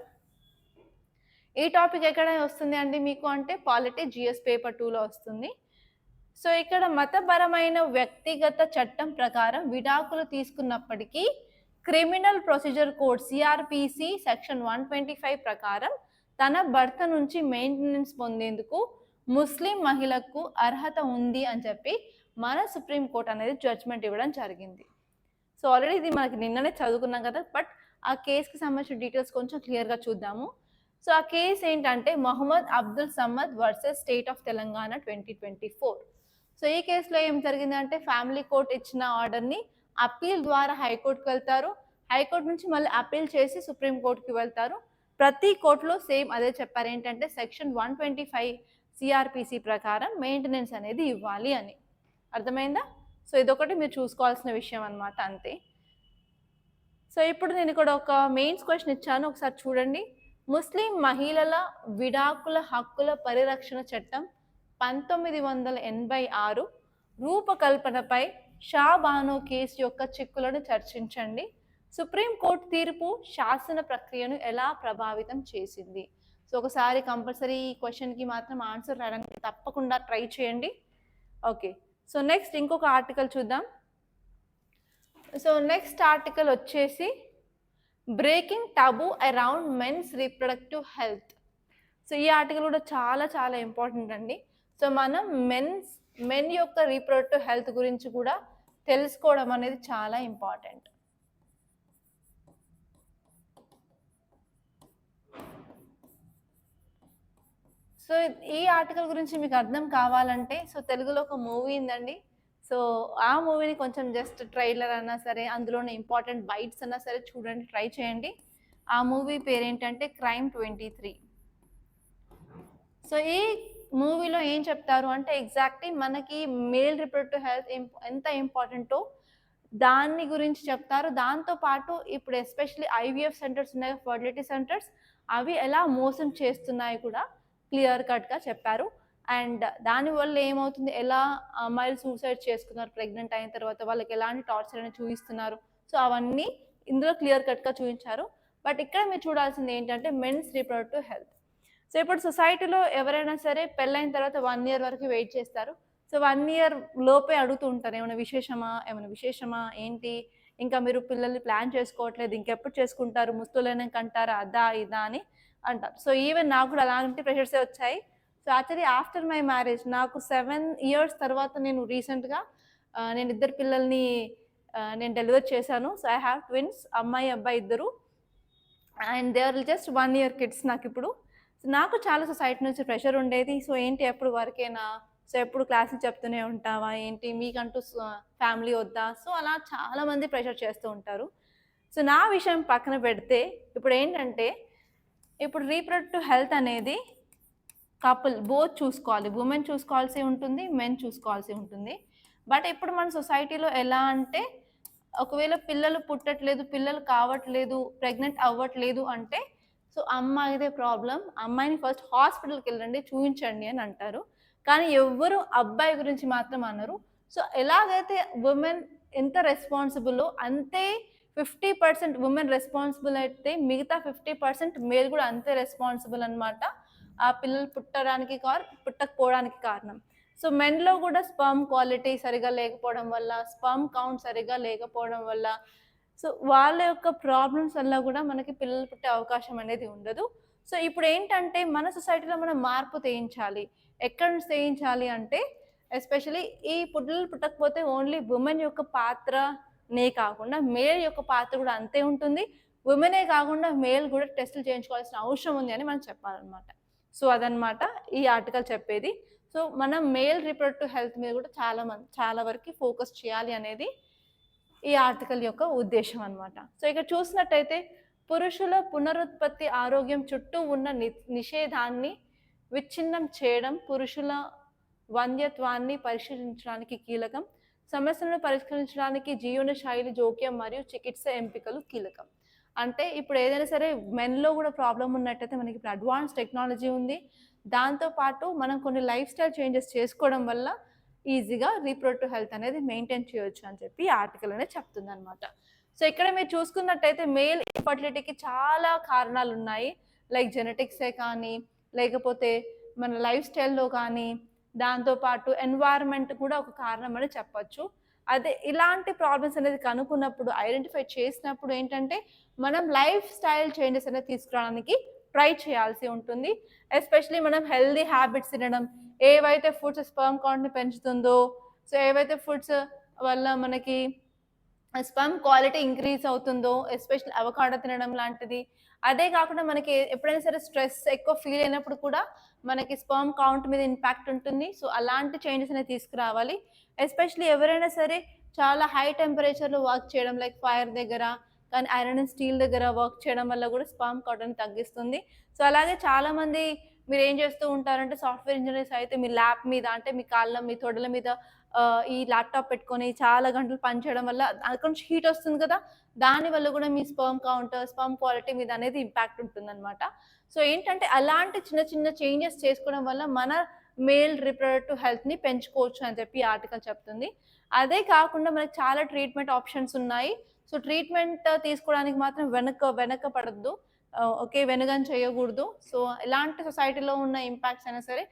Speaker 1: ఈ టాపిక్ ఎక్కడ వస్తుంది అండి మీకు అంటే పాలిటీ జిఎస్ పేపర్ 2లో వస్తుంది. సో ఇక్కడ మతపరమైన వ్యక్తిగత చట్టం ప్రకారం విడాకులు తీసుకున్నప్పటికీ criminal procedure code CrPC section 125 ప్రకారం తన భర్త నుంచి మెయింటెనెన్స్ పొందేందుకు ముస్లిం మహిళకు అర్హత ఉంది అని చెప్పి మన సుప్రీంకోర్టు అనేది జడ్జ్మెంట్ ఇవ్వడం జరిగింది. సో ఆల్రెడీ ఇది మనకి నిన్ననే చదువుకున్నాం కదా, బట్ ఆ కేసుకి సంబంధించిన డీటెయిల్స్ కొంచెం క్లియర్గా చూద్దాము. సో ఆ కేసు ఏంటంటే Mohammed Abdul Samad versus state of Telangana 2024. So ఈ కేసులో ఏం జరిగిందంటే ఫ్యామిలీ కోర్ట్ ఇచ్చిన ఆర్డర్ని అప్పీల్ ద్వారా హైకోర్టుకి వెళ్తారు, హైకోర్టు నుంచి మళ్ళీ అప్పీల్ చేసి సుప్రీంకోర్టుకి వెళ్తారు. ప్రతి కోర్టులో సేమ్ అదే చెప్పారు ఏంటంటే సెక్షన్ 125 సిఆర్పిసి ప్రకారం మెయింటెనెన్స్ అనేది ఇవ్వాలి అని. అర్థమైందా? సో ఇదొకటి మీరు చూసుకోవాల్సిన విషయం అనమాట, అంతే. సో ఇప్పుడు నేను ఇక్కడ ఒక మెయిన్స్ క్వశ్చన్ ఇచ్చాను, ఒకసారి చూడండి. ముస్లిం మహిళల విడాకుల హక్కుల పరిరక్షణ చట్టం 1986 రూపకల్పనపై షాబానో కేసు యొక్క చిక్కులను చర్చించండి. సుప్రీంకోర్టు తీర్పు శాసన ప్రక్రియను ఎలా ప్రభావితం చేసింది? సో ఒకసారి కంపల్సరీ ఈ క్వశ్చన్కి మాత్రం ఆన్సర్ రాయడానికి తప్పకుండా ట్రై చేయండి. ఓకే, సో నెక్స్ట్ ఇంకొక ఆర్టికల్ చూద్దాం. సో నెక్స్ట్ ఆర్టికల్ వచ్చేసి breaking taboo around men's reproductive health. So ఈ ఆర్టికల్ కూడా చాలా చాలా ఇంపార్టెంట్ అండి. సో మనం మెన్ యొక్క రీప్రొడక్టివ్ హెల్త్ గురించి కూడా తెలుసుకోవడం అనేది చాలా ఇంపార్టెంట్. సో ఈ ఆర్టికల్ గురించి మీకు అర్థం కావాలంటే సో తెలుగులో ఒక మూవీ ఉందండి. సో ఆ మూవీని కొంచెం జస్ట్ ట్రైలర్ అన్నా సరే, అందులోనే ఇంపార్టెంట్ బైట్స్ అన్నా సరే చూడండి, ట్రై చేయండి. ఆ మూవీ పేరేంటంటే క్రైమ్ 23. సో ఈ మూవీలో ఏం చెప్తారు అంటే ఎగ్జాక్ట్లీ మనకి మేల్ రిప్రొడక్టివ్ హెల్త్ ఎంత ఇంపార్టెంటో దాని గురించి చెప్తారు. దాంతో పాటు ఇప్పుడు ఎస్పెషల్లీ ఐవీఎఫ్ సెంటర్స్ ఉన్నాయి, ఫర్టిలిటీ సెంటర్స్, అవి ఎలా మోసం చేస్తున్నాయి కూడా క్లియర్ కట్గా చెప్పారు. అండ్ దానివల్ల ఏమవుతుంది, ఎలా అమ్మాయిలు సూసైడ్ చేసుకున్నారు ప్రెగ్నెంట్ అయిన తర్వాత, వాళ్ళకి ఎలాంటి టార్చర్ అనేది చూపిస్తున్నారు, సో అవన్నీ ఇందులో క్లియర్ కట్గా చూపించారు. బట్ ఇక్కడ మీరు చూడాల్సింది ఏంటంటే మెన్స్ రీప్రొడక్టివ్ హెల్త్. సో ఇప్పుడు సొసైటీలో ఎవరైనా సరే పెళ్ళైన తర్వాత 1 year వరకు వెయిట్ చేస్తారు. సో 1 year లోపే అడుగుతూ ఉంటారు, ఏమైనా విశేషమా ఏంటి, ఇంకా మీరు పిల్లల్ని ప్లాన్ చేసుకోవట్లేదు, ఇంకెప్పుడు చేసుకుంటారు, ముస్తులైనాక అంటారా, అదా ఇదా అని అంటారు. సో ఈవెన్ నాకు కూడా అలాంటి ప్రెషర్సే వచ్చాయి. So actually after my marriage నాకు 7 years తర్వాత నేను రీసెంట్గా నేను 2 పిల్లల్ని నేను డెలివర్ చేశాను. సో ఐ హ్యావ్ ట్విన్స్, అమ్మాయి అబ్బాయి ఇద్దరు. And they are just 1 year kids నాకు ఇప్పుడు. సో నాకు చాలా సొసైటీ నుంచి ప్రెషర్ ఉండేది. సో ఏంటి ఎప్పుడు వర్కేనా, సో ఎప్పుడు క్లాసులు చెప్తూనే ఉంటావా ఏంటి, మీకంటూ ఫ్యామిలీ వద్దా, సో అలా చాలామంది ప్రెషర్ చేస్తూ ఉంటారు. సో నా విషయం పక్కన పెడితే ఇప్పుడు ఏంటంటే, ఇప్పుడు రీప్రొడక్టివ్ హెల్త్ అనేది కపుల్ బోత్ చూసుకోవాలి. ఉమెన్ చూసుకోవాల్సి ఉంటుంది, మెన్ చూసుకోవాల్సి ఉంటుంది. బట్ ఇప్పుడు మన సొసైటీలో ఎలా అంటే, ఒకవేళ పిల్లలు పుట్టట్లేదు, పిల్లలు కావట్లేదు, ప్రెగ్నెంట్ అవ్వట్లేదు అంటే, సో అమ్మాయిదే ప్రాబ్లం, అమ్మాయిని ఫస్ట్ హాస్పిటల్కి వెళ్ళండి చూపించండి అని అంటారు. కానీ ఎవ్వరు అబ్బాయి గురించి మాత్రం అనరు. సో ఎలాగైతే ఉమెన్ ఎంత రెస్పాన్సిబుల్లో అంతే 50% ఉమెన్ రెస్పాన్సిబుల్ అయితే మిగతా 50% మేల్ కూడా అంతే రెస్పాన్సిబుల్ అనమాట, ఆ పిల్లలు పుట్టడానికి పుట్టకపోవడానికి కారణం. సో మెన్లో కూడా స్పర్మ్ క్వాలిటీ సరిగా లేకపోవడం వల్ల, స్పర్మ్ కౌంట్ సరిగా లేకపోవడం వల్ల, సో వాళ్ళ యొక్క ప్రాబ్లమ్స్ వల్ల కూడా మనకి పిల్లలు పుట్టే అవకాశం అనేది ఉండదు. సో ఇప్పుడు ఏంటంటే మన సొసైటీలో మనం మార్పు తెయించాలి. ఎక్కడి నుంచి తెయించాలి అంటే, ఎస్పెషలీ ఈ పిల్లలు పుట్టకపోతే ఓన్లీ ఉమెన్ యొక్క పాత్రనే కాకుండా మేల్ యొక్క పాత్ర కూడా అంతే ఉంటుంది. ఉమెనే కాకుండా మేల్ కూడా టెస్టులు చేయించుకోవాల్సిన అవసరం ఉంది అని మనం చెప్పాలన్నమాట. సో అదనమాట ఈ ఆర్టికల్ చెప్పేది. సో మనం మేల్ రీప్రొడక్టివ్ హెల్త్ మీద కూడా చాలా వరకు ఫోకస్ చేయాలి అనేది ఈ ఆర్టికల్ యొక్క ఉద్దేశం అనమాట. సో ఇక్కడ చూసినట్టయితే పురుషుల పునరుత్పత్తి ఆరోగ్యం చుట్టూ ఉన్న నిషేధాన్ని విచ్ఛిన్నం చేయడం పురుషుల వంధ్యత్వాన్ని పరిశీలించడానికి కీలకం. సమస్యలను పరిష్కరించడానికి జీవన శైలి జోక్యం మరియు చికిత్స ఎంపికలు కీలకం. అంటే ఇప్పుడు ఏదైనా సరే మెన్లో కూడా ప్రాబ్లం ఉన్నట్టయితే మనకి ఇప్పుడు అడ్వాన్స్ టెక్నాలజీ ఉంది. దాంతోపాటు మనం కొన్ని లైఫ్ స్టైల్ చేంజెస్ చేసుకోవడం వల్ల ఈజీగా రీప్రొడక్టివ్ హెల్త్ అనేది మెయింటైన్ చేయొచ్చు అని చెప్పి ఆర్టికల్ అనేది చెప్తుంది అనమాట. సో ఇక్కడ మీరు చూసుకున్నట్టయితే మేల్ ఇన్ఫర్టిలిటీకి చాలా కారణాలు ఉన్నాయి. లైక్ జెనెటిక్సే కానీ, లేకపోతే మన లైఫ్ స్టైల్లో కానీ, దాంతోపాటు ఎన్వైరన్మెంట్ కూడా ఒక కారణం అని చెప్పచ్చు. అదే ఇలాంటి ప్రాబ్లమ్స్ అనేది కనుక్కున్నప్పుడు, ఐడెంటిఫై చేసినప్పుడు ఏంటంటే మనం లైఫ్ స్టైల్ చేంజెస్ అనేది తీసుకురావడానికి ట్రై చేయాల్సి ఉంటుంది. ఎస్పెషలీ మనం హెల్దీ హ్యాబిట్స్ తినడం, ఏవైతే ఫుడ్స్ స్పర్మ్ కౌంట్ని పెంచుతుందో, సో ఏవైతే ఫుడ్స్ వల్ల మనకి స్పర్మ్ క్వాలిటీ ఇంక్రీజ్ అవుతుందో, ఎస్పెషల్లీ అవకాడో తినడం లాంటిది. అదే కాకుండా మనకి ఎప్పుడైనా సరే స్ట్రెస్ ఎక్కువ ఫీల్ అయినప్పుడు కూడా మనకి స్పర్మ్ కౌంట్ మీద ఇంపాక్ట్ ఉంటుంది. సో అలాంటి చేంజెస్ అనేది తీసుకురావాలి. ఎస్పెషల్లీ ఎవరైనా సరే చాలా హై టెంపరేచర్లో వర్క్ చేయడం, లైక్ ఫైర్ దగ్గర కానీ ఐరన్ అండ్ స్టీల్ దగ్గర వర్క్ చేయడం వల్ల కూడా స్పర్మ్ కౌంట్ని తగ్గిస్తుంది. సో అలాగే చాలామంది మీరు ఏం చేస్తూ ఉంటారంటే, సాఫ్ట్వేర్ ఇంజనీర్స్ అయితే మీ ల్యాప్ మీద, అంటే మీ కాళ్ళ మీ తొడల మీద ఈ ల్యాప్టాప్ పెట్టుకొని చాలా గంటలు పనిచేయడం వల్ల అక్కడ నుంచి హీట్ వస్తుంది కదా, దానివల్ల కూడా మీ స్పర్మ్ కౌంట్, స్పర్మ్ క్వాలిటీ మీద అనేది ఇంపాక్ట్ ఉంటుందన్నమాట. సో ఏంటంటే అలాంటి చిన్న చిన్న చేంజెస్ చేసుకోవడం వల్ల మన మేల్ రీప్రొడక్టివ్ హెల్త్ని పెంచుకోవచ్చు అని చెప్పి ఈ ఆర్టికల్ చెప్తుంది. అదే కాకుండా మనకి చాలా ట్రీట్మెంట్ ఆప్షన్స్ ఉన్నాయి. సో ట్రీట్మెంట్ తీసుకోవడానికి మాత్రం వెనక పడద్దు, ఓకే, వెనుగని చేయకూడదు. సో ఇలాంటి సొసైటీలో ఉన్న ఇంపాక్ట్స్ అయినా సరే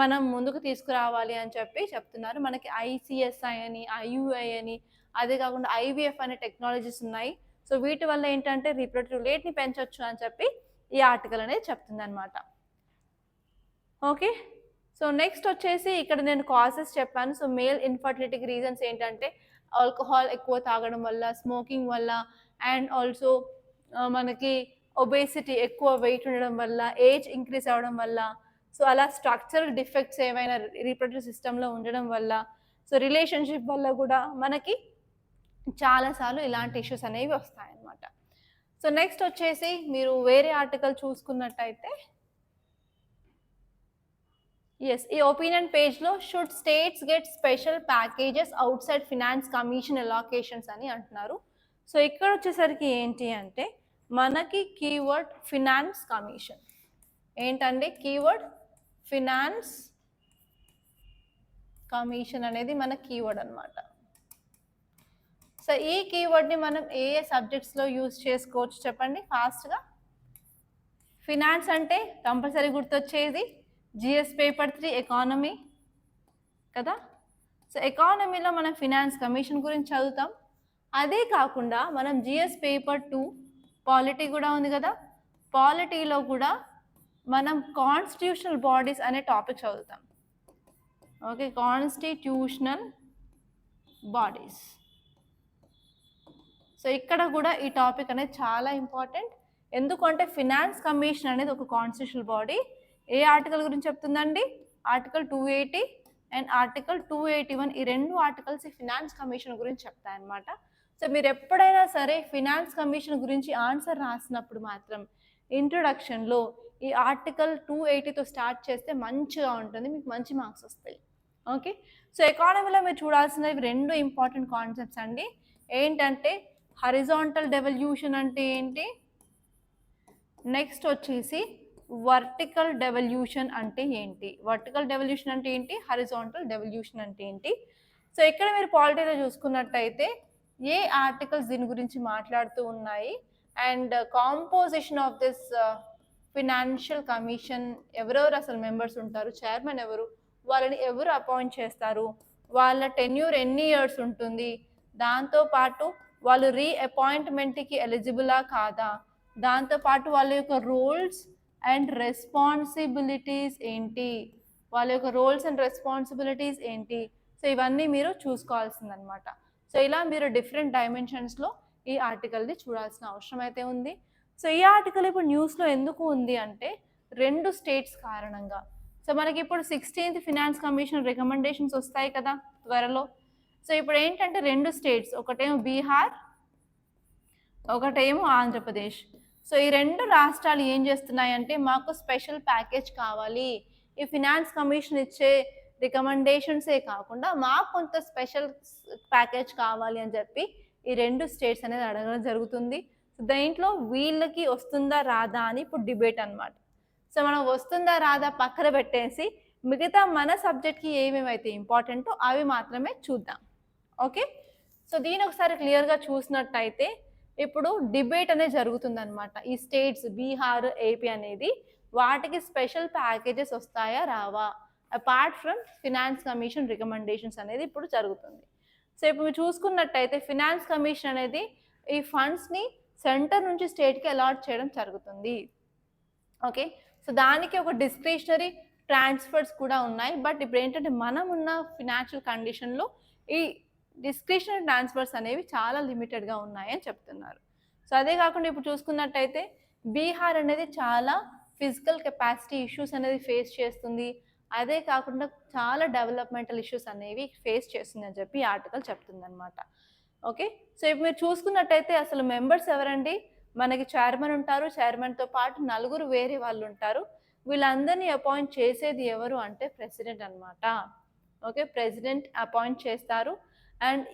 Speaker 1: మనం ముందుకు తీసుకురావాలి అని చెప్పి చెప్తున్నారు. మనకి ICSI అని, IUI అని, అదే కాకుండా IVF అనే టెక్నాలజీస్ ఉన్నాయి. సో వీటి వల్ల ఏంటంటే రీప్రొడక్టివ్ రేట్ని పెంచవచ్చు అని చెప్పి ఈ ఆర్టికల్ అనేది చెప్తుంది అనమాట. ఓకే, సో నెక్స్ట్ వచ్చేసి ఇక్కడ నేను కాజెస్ చెప్పాను. సో మేల్ ఇన్ఫర్టిలిటీకి రీజన్స్ ఏంటంటే ఆల్కహాల్ ఎక్కువ తాగడం వల్ల, స్మోకింగ్ వల్ల, అండ్ ఆల్సో మనకి ఒబేసిటీ, ఎక్కువ వెయిట్ ఉండడం వల్ల, ఏజ్ ఇంక్రీజ్ అవ్వడం వల్ల, సో అలా స్ట్రక్చరల్ డిఫెక్ట్స్ ఏమైనా రీప్రొడక్టివ్ సిస్టంలో ఉండడం వల్ల, సో రిలేషన్షిప్ వల్ల కూడా మనకి చాలాసార్లు ఇలాంటి ఇష్యూస్ అనేవి వస్తాయన్నమాట. సో నెక్స్ట్ వచ్చేసి మీరు వేరే ఆర్టికల్ చూసుకున్నట్టయితే ఎస్, ఈ ఒపీనియన్ పేజ్లో should states get special packages outside finance commission allocations అని అంటున్నారు. సో ఇక్కడ వచ్చేసరికి ఏంటి అంటే మనకి కీవర్డ్ ఫినాన్స్ కమిషన్. ఏంటండి కీవర్డ్? ఫినాన్స్ కమిషన్ అనేది మన కీవర్డ్ అనమాట. సో ఈ కీవర్డ్ని మనం ఏ ఏ సబ్జెక్ట్స్లో యూజ్ చేసుకోవచ్చు చెప్పండి ఫాస్ట్గా. ఫినాన్స్ అంటే కంపల్సరీ గుర్తొచ్చేది జిఎస్ పేపర్ 3 ఎకానమీ కదా. సో ఎకానమీలో మనం ఫినాన్స్ కమిషన్ గురించి చదువుతాం. అదే కాకుండా మనం జిఎస్ పేపర్ 2 పాలిటీ కూడా ఉంది కదా, పాలిటీలో కూడా మనం కాన్స్టిట్యూషనల్ బాడీస్ అనే టాపిక్ చదువుతాం. Okay, constitutional bodies. సో ఇక్కడ కూడా ఈ టాపిక్ అనేది చాలా ఇంపార్టెంట్. ఎందుకంటే ఫినాన్స్ కమిషన్ అనేది ఒక కాన్స్టిట్యూషనల్ బాడీ. ఏ ఆర్టికల్ గురించి చెప్తుందండి? Article 280 and article 281. ఈ రెండు ఆర్టికల్స్ ఈ ఫినాన్స్ కమిషన్ గురించి చెప్తాయన్నమాట. సో మీరు ఎప్పుడైనా సరే ఫినాన్స్ కమిషన్ గురించి ఆన్సర్ రాసినప్పుడు మాత్రం ఇంట్రొడక్షన్లో ఈ ఆర్టికల్ 280తో స్టార్ట్ చేస్తే మంచిగా ఉంటుంది, మీకు మంచి మార్క్స్ వస్తాయి. ఓకే, సో ఎకానమీలో మీరు చూడాల్సినవి రెండు ఇంపార్టెంట్ కాన్సెప్ట్స్ అండి. ఏంటంటే హారిజాంటల్ డెవల్యూషన్ అంటే ఏంటి, నెక్స్ట్ వచ్చేసి వర్టికల్ డెవల్యూషన్ అంటే ఏంటి. వర్టికల్ డెవల్యూషన్ అంటే ఏంటి, హారిజాంటల్ డెవల్యూషన్ అంటే ఏంటి. సో ఇక్కడ మీరు పాలిటీలో చూసుకున్నట్టయితే ఏ ఆర్టికల్స్ దీని గురించి మాట్లాడుతూ ఉన్నాయి and composition of this financial commission, ఎవరెవరు అసలు మెంబర్స్ ఉంటారు, చైర్మన్ ఎవరు, వాళ్ళని ఎవరు అపాయింట్ చేస్తారు, వాళ్ళ టెన్యూర్ ఎన్ని ఇయర్స్ ఉంటుంది, దాంతోపాటు వాళ్ళు రీఅపాయింట్మెంట్కి ఎలిజిబులా కాదా, దాంతోపాటు వాళ్ళ యొక్క రోల్స్ అండ్ రెస్పాన్సిబిలిటీస్ ఏంటి, వాళ్ళ యొక్క రోల్స్ అండ్ రెస్పాన్సిబిలిటీస్ ఏంటి. సో ఇవన్నీ మీరు చూసుకోవాల్సిందనమాట. సో ఇలా మీరు డిఫరెంట్ డైమెన్షన్స్లో ఈ ఆర్టికల్ని చూడాల్సిన అవసరం అయితే ఉంది. సో ఈ ఆర్టికల్ ఇప్పుడు న్యూస్లో ఎందుకు ఉంది అంటే రెండు స్టేట్స్ కారణంగా. సో మనకి ఇప్పుడు 16th ఫినాన్స్ కమిషన్ రికమెండేషన్స్ వస్తాయి కదా త్వరలో. సో ఇప్పుడు ఏంటంటే రెండు స్టేట్స్, ఒకటేమో బీహార్, ఒకటేమో ఆంధ్రప్రదేశ్. సో ఈ రెండు రాష్ట్రాలు ఏం చేస్తున్నాయంటే మాకు స్పెషల్ ప్యాకేజ్ కావాలి, ఈ ఫినాన్స్ కమిషన్ ఇచ్చే రికమెండేషన్సే కాకుండా మాకు కొంత స్పెషల్ ప్యాకేజ్ కావాలి అని చెప్పి ఈ రెండు స్టేట్స్ అనేది అడగడం జరుగుతుంది. సో దీంట్లో వీళ్ళకి వస్తుందా రాదా అని ఇప్పుడు డిబేట్ అనమాట. సో మనం వస్తుందా రాదా పక్కన పెట్టేసి మిగతా మన సబ్జెక్ట్కి ఏమేమైతే ఇంపార్టెంటో అవి మాత్రమే చూద్దాం. ఓకే, సో దీని ఒకసారి క్లియర్గా చూసినట్టయితే ఇప్పుడు డిబేట్ అనేది జరుగుతుందన్నమాట. ఈ స్టేట్స్ బీహార్, ఏపీ అనేది వాటికి స్పెషల్ ప్యాకేజెస్ వస్తాయా రావా apart from finance commission recommendations అనేది ఇప్పుడు జరుగుతుంది. సో ఇప్పుడు మీరు చూసుకున్నట్టయితే ఫినాన్స్ కమిషన్ అనేది ఈ ఫండ్స్ని సెంటర్ నుంచి స్టేట్కి అలాట్ చేయడం జరుగుతుంది. ఓకే, సో దానికి ఒక డిస్క్రిషనరీ ట్రాన్స్ఫర్స్ కూడా ఉన్నాయి. బట్ ఇప్పుడు ఏంటంటే మనం ఉన్న ఫినాన్షియల్ కండిషన్లో ఈ డిస్క్రిషనరీ ట్రాన్స్ఫర్స్ అనేవి చాలా లిమిటెడ్గా ఉన్నాయని చెప్తున్నారు. సో అదే కాకుండా ఇప్పుడు చూసుకున్నట్టయితే బీహార్ అనేది చాలా ఫిజికల్ కెపాసిటీ ఇష్యూస్ అనేది ఫేస్ చేస్తుంది. అదే కాకుండా చాలా డెవలప్మెంటల్ ఇష్యూస్ అనేవి ఫేస్ చేస్తుంది అని చెప్పి ఆర్టికల్ చెప్తుంది అనమాట. ఓకే, సో ఇప్పుడు మీరు చూసుకున్నట్టయితే అసలు మెంబర్స్ ఎవరండి, మనకి చైర్మన్ ఉంటారు, చైర్మన్తో పాటు నలుగురు వేరే వాళ్ళు ఉంటారు. వీళ్ళందరినీ అపాయింట్ చేసేది ఎవరు అంటే ప్రెసిడెంట్ అనమాట. ఓకే, ప్రెసిడెంట్ అపాయింట్ చేస్తారు. అండ్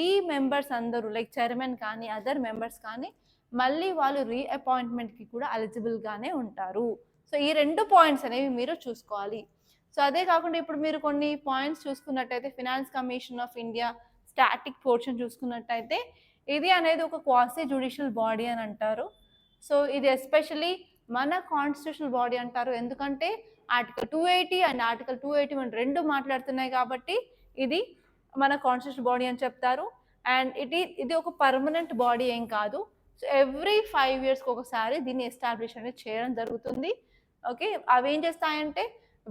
Speaker 1: ఈ మెంబర్స్ అందరూ లైక్ చైర్మన్ కానీ అదర్ మెంబర్స్ కానీ మళ్ళీ వాళ్ళు రీఅపాయింట్మెంట్కి కూడా ఎలిజిబుల్గానే ఉంటారు. సో ఈ రెండు పాయింట్స్ అనేవి మీరు చూసుకోవాలి. సో అదే కాకుండా ఇప్పుడు మీరు కొన్ని పాయింట్స్ చూసుకున్నట్టయితే finance commission of India static portion చూసుకున్నట్టయితే ఇది అనేది ఒక క్వాసీ జ్యుడిషియల్ బాడీ అని అంటారు. సో ఇది ఎస్పెషలీ మన కాన్స్టిట్యూషనల్ బాడీ అంటారు, ఎందుకంటే ఆర్టికల్ 280 అండ్ ఆర్టికల్ 281 రెండు మాట్లాడుతున్నాయి కాబట్టి ఇది మన కాన్స్టిట్యూషనల్ బాడీ అని చెప్తారు. అండ్ ఇది ఒక పర్మనెంట్ బాడీ ఏం కాదు. సో ఎవ్రీ 5 yearsకి ఒకసారి దీన్ని ఎస్టాబ్లిష్ అనేది చేయడం జరుగుతుంది. ఓకే, అవి ఏం చేస్తాయంటే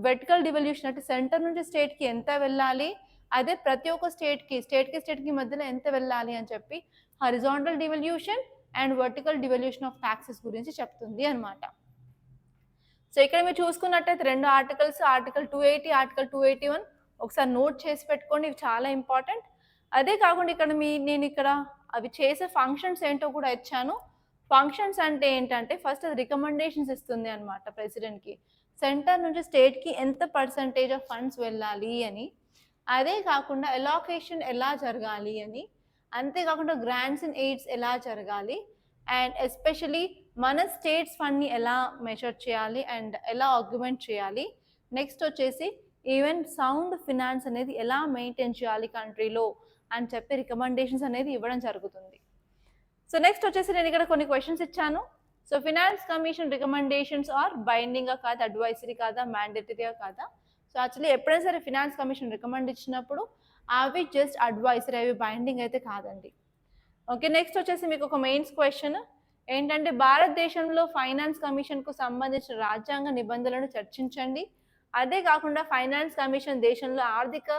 Speaker 1: వెర్టికల్ డివల్యూషన్ అంటే సెంటర్ నుంచి స్టేట్కి ఎంత వెళ్ళాలి, అదే ప్రతి ఒక్క స్టేట్కి మధ్యలో ఎంత వెళ్ళాలి అని చెప్పి horizontal devolution and vertical devolution of taxes గురించి చెప్తుంది అనమాట. సో ఇక్కడ మీరు చూసుకున్నట్టయితే రెండు ఆర్టికల్స్, ఆర్టికల్ 280, ఆర్టికల్ 281 ఒకసారి నోట్ చేసి పెట్టుకోండి, ఇవి చాలా ఇంపార్టెంట్. అదే కాకుండా ఇక్కడ నేను ఇక్కడ అవి చేసే ఫంక్షన్స్ ఏంటో కూడా ఇచ్చాను. ఫంక్షన్స్ అంటే ఏంటంటే ఫస్ట్ అది రికమెండేషన్స్ ఇస్తుంది అనమాట ప్రెసిడెంట్కి, సెంటర్ నుంచి స్టేట్కి ఎంత పర్సంటేజ్ ఆఫ్ ఫండ్స్ వెళ్ళాలి అని. అదే కాకుండా ఎలాకేషన్ ఎలా జరగాలి అని, అంతేకాకుండా గ్రాంట్స్ అండ్ ఎయిడ్స్ ఎలా జరగాలి, అండ్ ఎస్పెషలీ మన స్టేట్స్ ఫండ్ని ఎలా మెజర్ చేయాలి అండ్ ఎలా ఆర్గ్యుమెంట్ చేయాలి. నెక్స్ట్ వచ్చేసి ఈవెన్ సౌండ్ ఫినాన్స్ అనేది ఎలా మెయింటైన్ చేయాలి కంట్రీలో అని చెప్పి రికమెండేషన్స్ అనేది ఇవ్వడం జరుగుతుంది. సో నెక్స్ట్ వచ్చేసి నేను ఇక్కడ కొన్ని క్వశ్చన్స్ ఇచ్చాను. So finance commission recommendations are బైండింగా కాదా, అడ్వైజరీ కాదా, మ్యాండేటరీగా కాదా? సో యాక్చువల్లీ ఎప్పుడైనా సరే ఫినాన్స్ కమిషన్ రికమెండ్ ఇచ్చినప్పుడు అవి జస్ట్ అడ్వైజరీ, అవి బైండింగ్ అయితే కాదండి. ఓకే, నెక్స్ట్ వచ్చేసి మీకు ఒక మెయిన్స్ క్వశ్చన్ ఏంటంటే భారతదేశంలో ఫైనాన్స్ కమిషన్కు సంబంధించిన రాజ్యాంగ నిబంధనలను చర్చించండి. అదే కాకుండా ఫైనాన్స్ కమిషన్ దేశంలో ఆర్థిక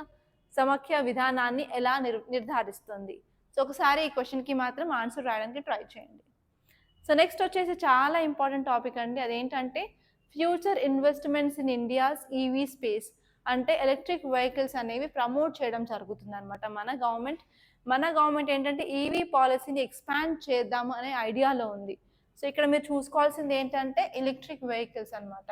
Speaker 1: సమాఖ్య విధానాన్ని ఎలా నిర్ధారిస్తుంది? సో ఒకసారి ఈ క్వశ్చన్కి మాత్రం ఆన్సర్ రాయడానికి ట్రై చేయండి. సో నెక్స్ట్ వచ్చేసి చాలా ఇంపార్టెంట్ టాపిక్ అండి, అదేంటంటే future investments in India's EV space. అంటే ఎలక్ట్రిక్ వెహికల్స్ అనేవి ప్రమోట్ చేయడం జరుగుతుంది అనమాట. మన గవర్నమెంట్ ఏంటంటే ఈవీ పాలసీని ఎక్స్పాండ్ చేద్దాము అనే ఐడియాలో ఉంది. సో ఇక్కడ మీరు చూసుకోవాల్సింది ఏంటంటే ఎలక్ట్రిక్ వెహికల్స్ అనమాట.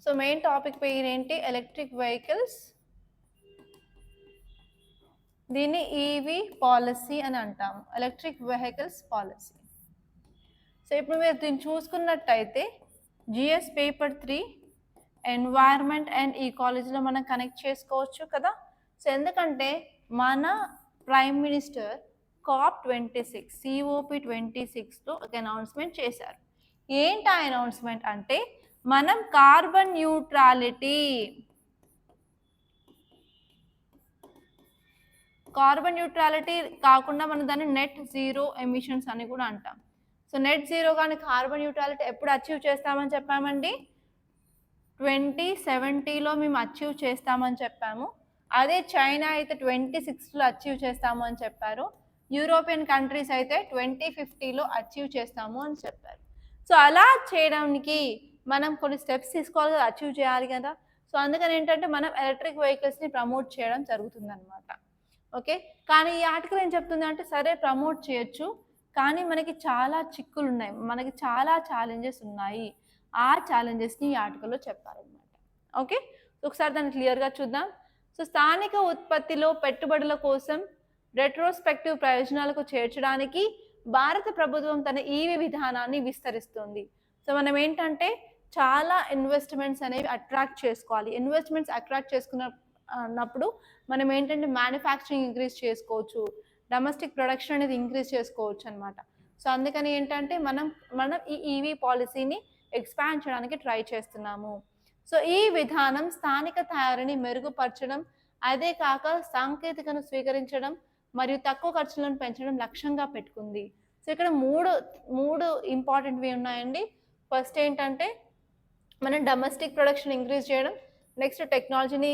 Speaker 1: సో మెయిన్ టాపిక్ పేరు ఏంటి? Electric vehicles. దీన్ని ఈవీ పాలసీ అని అంటాము, ఎలక్ట్రిక్ వెహికల్స్ పాలసీ. సో ఇప్పుడు మీరు దీన్ని చూసుకున్నట్టయితే జిఎస్ పేపర్ 3 ఎన్వైర్న్మెంట్ అండ్ ఈకాలజీలో మనం కనెక్ట్ చేసుకోవచ్చు కదా. సో ఎందుకంటే మన ప్రైమ్ మినిస్టర్ COP26 COP26లో ఒక అనౌన్స్మెంట్ చేశారు. ఏంటి ఆ అనౌన్స్మెంట్ అంటే మనం కార్బన్ న్యూట్రాలిటీ కాకుండా మనం దాన్ని నెట్ జీరో ఎమిషన్స్ అని కూడా అంటాం. సో నెట్ జీరో కానీ కార్బన్ న్యూట్రాలిటీ ఎప్పుడు అచీవ్ చేస్తామని చెప్పామండి? 2070లో మేము అచీవ్ చేస్తామని చెప్పాము. అదే చైనా అయితే 2060లో అచీవ్ చేస్తాము అని చెప్పారు. యూరోపియన్ కంట్రీస్ అయితే 2050లో అచీవ్ చేస్తాము అని చెప్పారు. సో అలా చేయడానికి మనం కొన్ని స్టెప్స్ తీసుకోవాలి కదా, అచీవ్ చేయాలి కదా. సో అందుకని ఏంటంటే మనం ఎలక్ట్రిక్ వెహికల్స్ని ప్రమోట్ చేయడం జరుగుతుంది అనమాట. ఓకే, కానీ ఈ ఆర్టికల్ ఏం చెప్తుంది అంటే సరే ప్రమోట్ చేయొచ్చు, కానీ మనకి చాలా చిక్కులు ఉన్నాయి, మనకి చాలా ఛాలెంజెస్ ఉన్నాయి. ఆ ఛాలెంజెస్ని ఈ ఆర్టికల్లో చెప్పారనమాట. ఓకే, ఒకసారి దాన్ని క్లియర్గా చూద్దాం. సో స్థానిక ఉత్పత్తిలో పెట్టుబడుల కోసం రెట్రోస్పెక్టివ్ ప్రయోజనాలకు చేర్చడానికి భారత ప్రభుత్వం తన ఈవీ విధానాన్ని విస్తరిస్తుంది. సో మనం ఏంటంటే చాలా ఇన్వెస్ట్మెంట్స్ అనేవి అట్రాక్ట్ చేసుకోవాలి. ఇన్వెస్ట్మెంట్స్ అట్రాక్ట్ చేసుకున్నప్పుడు మనం ఏంటంటే మ్యానుఫ్యాక్చరింగ్ ఇంక్రీజ్ చేసుకోవచ్చు, డొమెస్టిక్ ప్రొడక్షన్ అనేది ఇంక్రీజ్ చేసుకోవచ్చు అనమాట. సో అందుకని ఏంటంటే మనం ఈ ఈవీ పాలసీని ఎక్స్పాండ్ చేయడానికి ట్రై చేస్తున్నాము. సో ఈ విధానం స్థానిక తయారీని మెరుగుపరచడం, అదే కాక సాంకేతికను స్వీకరించడం మరియు తక్కువ ఖర్చులను పెంచడం లక్ష్యంగా పెట్టుకుంది. సో ఇక్కడ మూడు ఇంపార్టెంట్వి ఉన్నాయండి. ఫస్ట్ ఏంటంటే మనం డొమెస్టిక్ ప్రొడక్షన్ ఇంక్రీజ్ చేయడం, నెక్స్ట్ టెక్నాలజీని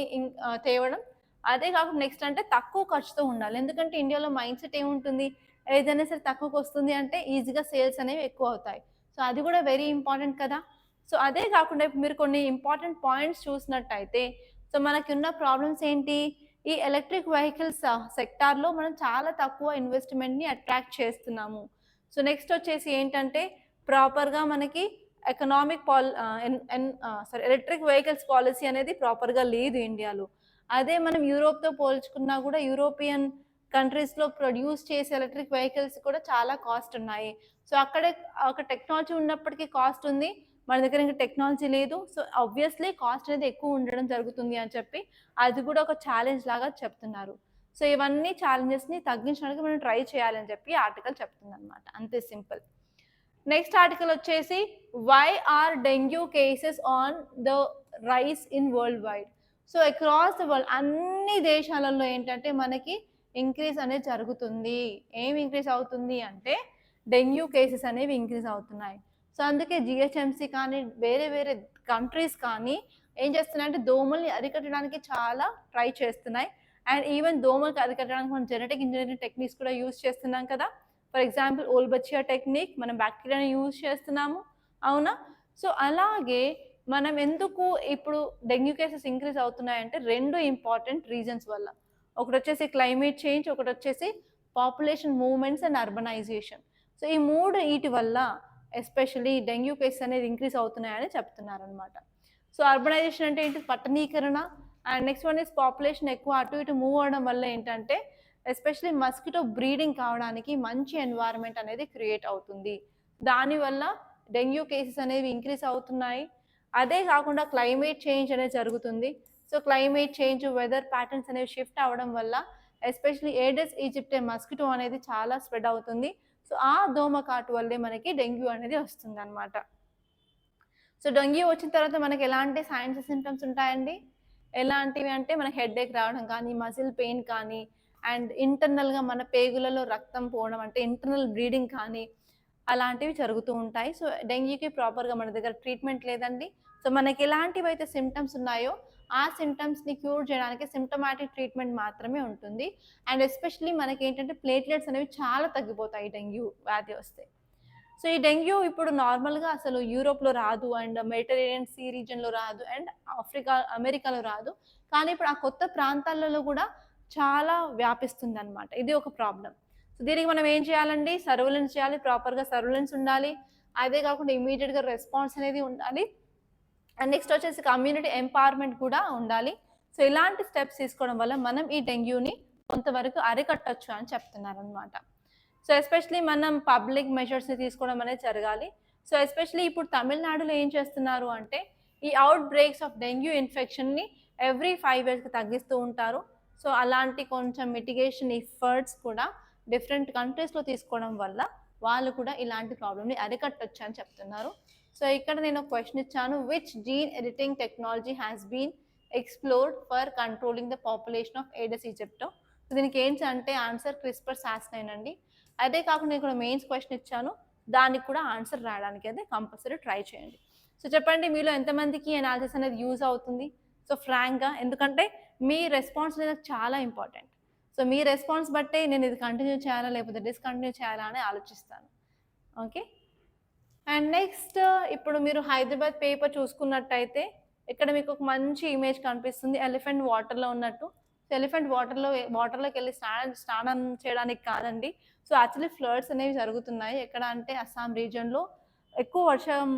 Speaker 1: తేవడం, అదే కాకుండా నెక్స్ట్ అంటే తక్కువ ఖర్చుతో ఉండాలి. ఎందుకంటే ఇండియాలో మైండ్ సెట్ ఏముంటుంది, ఏదైనా సరే తక్కువకి వస్తుంది అంటే ఈజీగా సేల్స్ అనేవి ఎక్కువ అవుతాయి. సో అది కూడా వెరీ ఇంపార్టెంట్ కదా. సో అదే కాకుండా మీరు కొన్ని ఇంపార్టెంట్ పాయింట్స్ చూసినట్టయితే సో మనకి ఉన్న ప్రాబ్లమ్స్ ఏంటి, ఈ ఎలక్ట్రిక్ వెహికల్స్ సెక్టార్లో మనం చాలా తక్కువ ఇన్వెస్ట్మెంట్ని అట్రాక్ట్ చేస్తున్నాము. సో నెక్స్ట్ వచ్చేసి ఏంటంటే ప్రాపర్గా మనకి ఎలక్ట్రిక్ వెహికల్స్ పాలసీ అనేది ప్రాపర్గా లేదు ఇండియాలో. అదే మనం యూరోప్తో పోల్చుకున్నా కూడా యూరోపియన్ కంట్రీస్లో ప్రొడ్యూస్ చేసే ఎలక్ట్రిక్ వెహికల్స్ కూడా చాలా కాస్ట్ ఉన్నాయి. సో అక్కడే ఒక టెక్నాలజీ ఉన్నప్పటికీ కాస్ట్ ఉంది, మన దగ్గర ఇంకా టెక్నాలజీ లేదు. సో ఆబ్వియస్లీ కాస్ట్ అనేది ఎక్కువ ఉండడం జరుగుతుంది అని చెప్పి అది కూడా ఒక ఛాలెంజ్ లాగా చెప్తున్నారు. సో ఇవన్నీ ఛాలెంజెస్ని తగ్గించడానికి మనం ట్రై చేయాలని చెప్పి ఆర్టికల్ చెప్తుంది అనమాట, అంతే సింపుల్. నెక్స్ట్ ఆర్టికల్ వచ్చేసి why are dengue cases on the rise in worldwide. So across the world అన్ని దేశాలలో ఏంటంటే మనకి ఇంక్రీజ్ అనేది జరుగుతుంది. ఏం ఇంక్రీజ్ అవుతుంది అంటే డెంగ్యూ కేసెస్ అనేవి ఇంక్రీజ్ అవుతున్నాయి. సో అందుకే జిహెచ్ఎంసీ కానీ వేరే వేరే కంట్రీస్ కానీ ఏం చేస్తున్నాయంటే దోమల్ని అరికట్టడానికి చాలా ట్రై చేస్తున్నాయి. అండ్ ఈవెన్ దోమల్ని అరికట్టడానికి మనం జెనెటిక్ ఇంజనీరింగ్ టెక్నిక్స్ కూడా యూజ్ చేస్తున్నాం కదా. ఫర్ ఎగ్జాంపుల్ ఓల్బచియా టెక్నిక్, మనం బ్యాక్టీరియాని యూజ్ చేస్తున్నాము, అవునా. సో అలాగే మనం ఎందుకు ఇప్పుడు డెంగ్యూ కేసెస్ ఇంక్రీజ్ అవుతున్నాయంటే రెండు ఇంపార్టెంట్ రీజన్స్ వల్ల. ఒకటి వచ్చేసి క్లైమేట్ చేంజ్, ఒకటి వచ్చేసి population movements and urbanization. So ఈ వీటి వల్ల ఎస్పెషల్లీ డెంగ్యూ కేసెస్ అనేది ఇంక్రీజ్ అవుతున్నాయని చెప్తున్నారనమాట. సో అర్బనైజేషన్ అంటే ఏంటి, పట్టణీకరణ, and next one is population ఎక్కువ అటు ఇటు మూవ్ అవడం వల్ల ఏంటంటే ఎస్పెషల్లీ మస్కిటో బ్రీడింగ్ కావడానికి మంచి ఎన్వైరన్మెంట్ అనేది క్రియేట్ అవుతుంది. దానివల్ల డెంగ్యూ కేసెస్ అనేవి ఇంక్రీజ్ అవుతున్నాయి. అదే కాకుండా క్లైమేట్ చేంజ్ అనేది జరుగుతుంది. So climate change, weather patterns అనేవి షిఫ్ట్ అవ్వడం వల్ల ఎస్పెషల్లీ ఏడెస్ ఈజిప్టే మస్కిటో అనేది చాలా స్ప్రెడ్ అవుతుంది. సో ఆ దోమ కాటు వల్లే మనకి డెంగ్యూ అనేది వస్తుంది అనమాట. సో డెంగ్యూ వచ్చిన తర్వాత మనకి ఎలాంటి సైన్స్ సింటమ్స్ ఉంటాయండి? ఎలాంటివి అంటే మనకి హెడేక్ రావడం కానీ, మజిల్ పెయిన్ కానీ, అండ్ ఇంటర్నల్గా మన పేగులలో రక్తం పోవడం అంటే ఇంటర్నల్ బ్లీడింగ్ కానీ అలాంటివి జరుగుతూ ఉంటాయి. సో డెంగ్యూకి ప్రాపర్గా మన దగ్గర ట్రీట్మెంట్ లేదండి. సో మనకి ఎలాంటివైతే సిమ్టమ్స్ ఉన్నాయో ఆ సిమ్టమ్స్ని క్యూర్ చేయడానికి సిమ్టమాటిక్ ట్రీట్మెంట్ మాత్రమే ఉంటుంది. అండ్ ఎస్పెషల్లీ మనకి ఏంటంటే ప్లేట్లెట్స్ అనేవి చాలా తగ్గిపోతాయి డెంగ్యూ వ్యాధి వస్తే. సో ఈ డెంగ్యూ ఇప్పుడు నార్మల్గా అసలు యూరోప్లో రాదు, అండ్ మెడిటరేనియన్ సీ రీజన్లో రాదు, అండ్ అమెరికాలో రాదు. కానీ ఇప్పుడు ఆ కొత్త ప్రాంతాలలో కూడా చాలా వ్యాపిస్తుంది అనమాట. ఇది ఒక ప్రాబ్లం. సో దీనికి మనం ఏం చేయాలండి, సర్వేలెన్స్ చేయాలి, ప్రాపర్గా సర్వేలెన్స్ ఉండాలి. అదే కాకుండా ఇమీడియట్గా రెస్పాన్స్ అనేది ఉండాలి. అండ్ నెక్స్ట్ వచ్చేసి కమ్యూనిటీ ఎంపవర్మెంట్ కూడా ఉండాలి. సో ఇలాంటి స్టెప్స్ తీసుకోవడం వల్ల మనం ఈ డెంగ్యూని కొంతవరకు అరికట్టచ్చు అని చెప్తున్నారు అనమాట. సో ఎస్పెషలీ మనం పబ్లిక్ మెజర్స్ని తీసుకోవడం అనేది జరగాలి. సో ఎస్పెషలీ ఇప్పుడు తమిళనాడులో ఏం చేస్తున్నారు అంటే ఈ అవుట్ బ్రేక్స్ ఆఫ్ డెంగ్యూ ఇన్ఫెక్షన్ని ఎవ్రీ 5 yearsకి తగ్గిస్తూ ఉంటారు. సో అలాంటి కొంచెం మిటిగేషన్ ఎఫర్ట్స్ కూడా డిఫరెంట్ కంట్రీస్లో తీసుకోవడం వల్ల వాళ్ళు కూడా ఇలాంటి ప్రాబ్లమ్ని అరికట్టొచ్చు అని చెప్తున్నారు. సో ఇక్కడ నేను ఒక క్వశ్చన్ ఇచ్చాను, which gene editing technology has been explored for controlling the population of Aedes aegypti. So దీనికి ఏంటి అంటే ఆన్సర్ CRISPR-Cas9 అండి. అదే కాకుండా నేను ఇక్కడ మెయిన్స్ క్వశ్చన్ ఇచ్చాను, దానికి కూడా ఆన్సర్ రాయడానికి అయితే కంపల్సరీ ట్రై చేయండి. సో చెప్పండి మీలో ఎంతమందికి అనాలిసిస్ అనేది యూజ్ అవుతుంది? సో ఫ్రాంక్గా, ఎందుకంటే మీ రెస్పాన్స్ అనేది చాలా ఇంపార్టెంట్. సో మీ రెస్పాన్స్ బట్టే నేను ఇది కంటిన్యూ చేయాలా లేకపోతే డిస్కంటిన్యూ చేయాలా అని ఆలోచిస్తాను. ఓకే, అండ్ నెక్స్ట్ ఇప్పుడు మీరు హైదరాబాద్ పేపర్ చూసుకున్నట్టయితే ఇక్కడ మీకు ఒక మంచి ఇమేజ్ కనిపిస్తుంది, ఎలిఫెంట్ వాటర్లో ఉన్నట్టు. సో ఎలిఫెంట్ వాటర్లోకి వెళ్ళి స్నానం చేయడానికి కాదండి. సో యాక్చువల్లీ ఫ్లడ్స్ అనేవి జరుగుతున్నాయి. ఎక్కడ అంటే అస్సాం రీజియన్లో ఎక్కువ వర్షం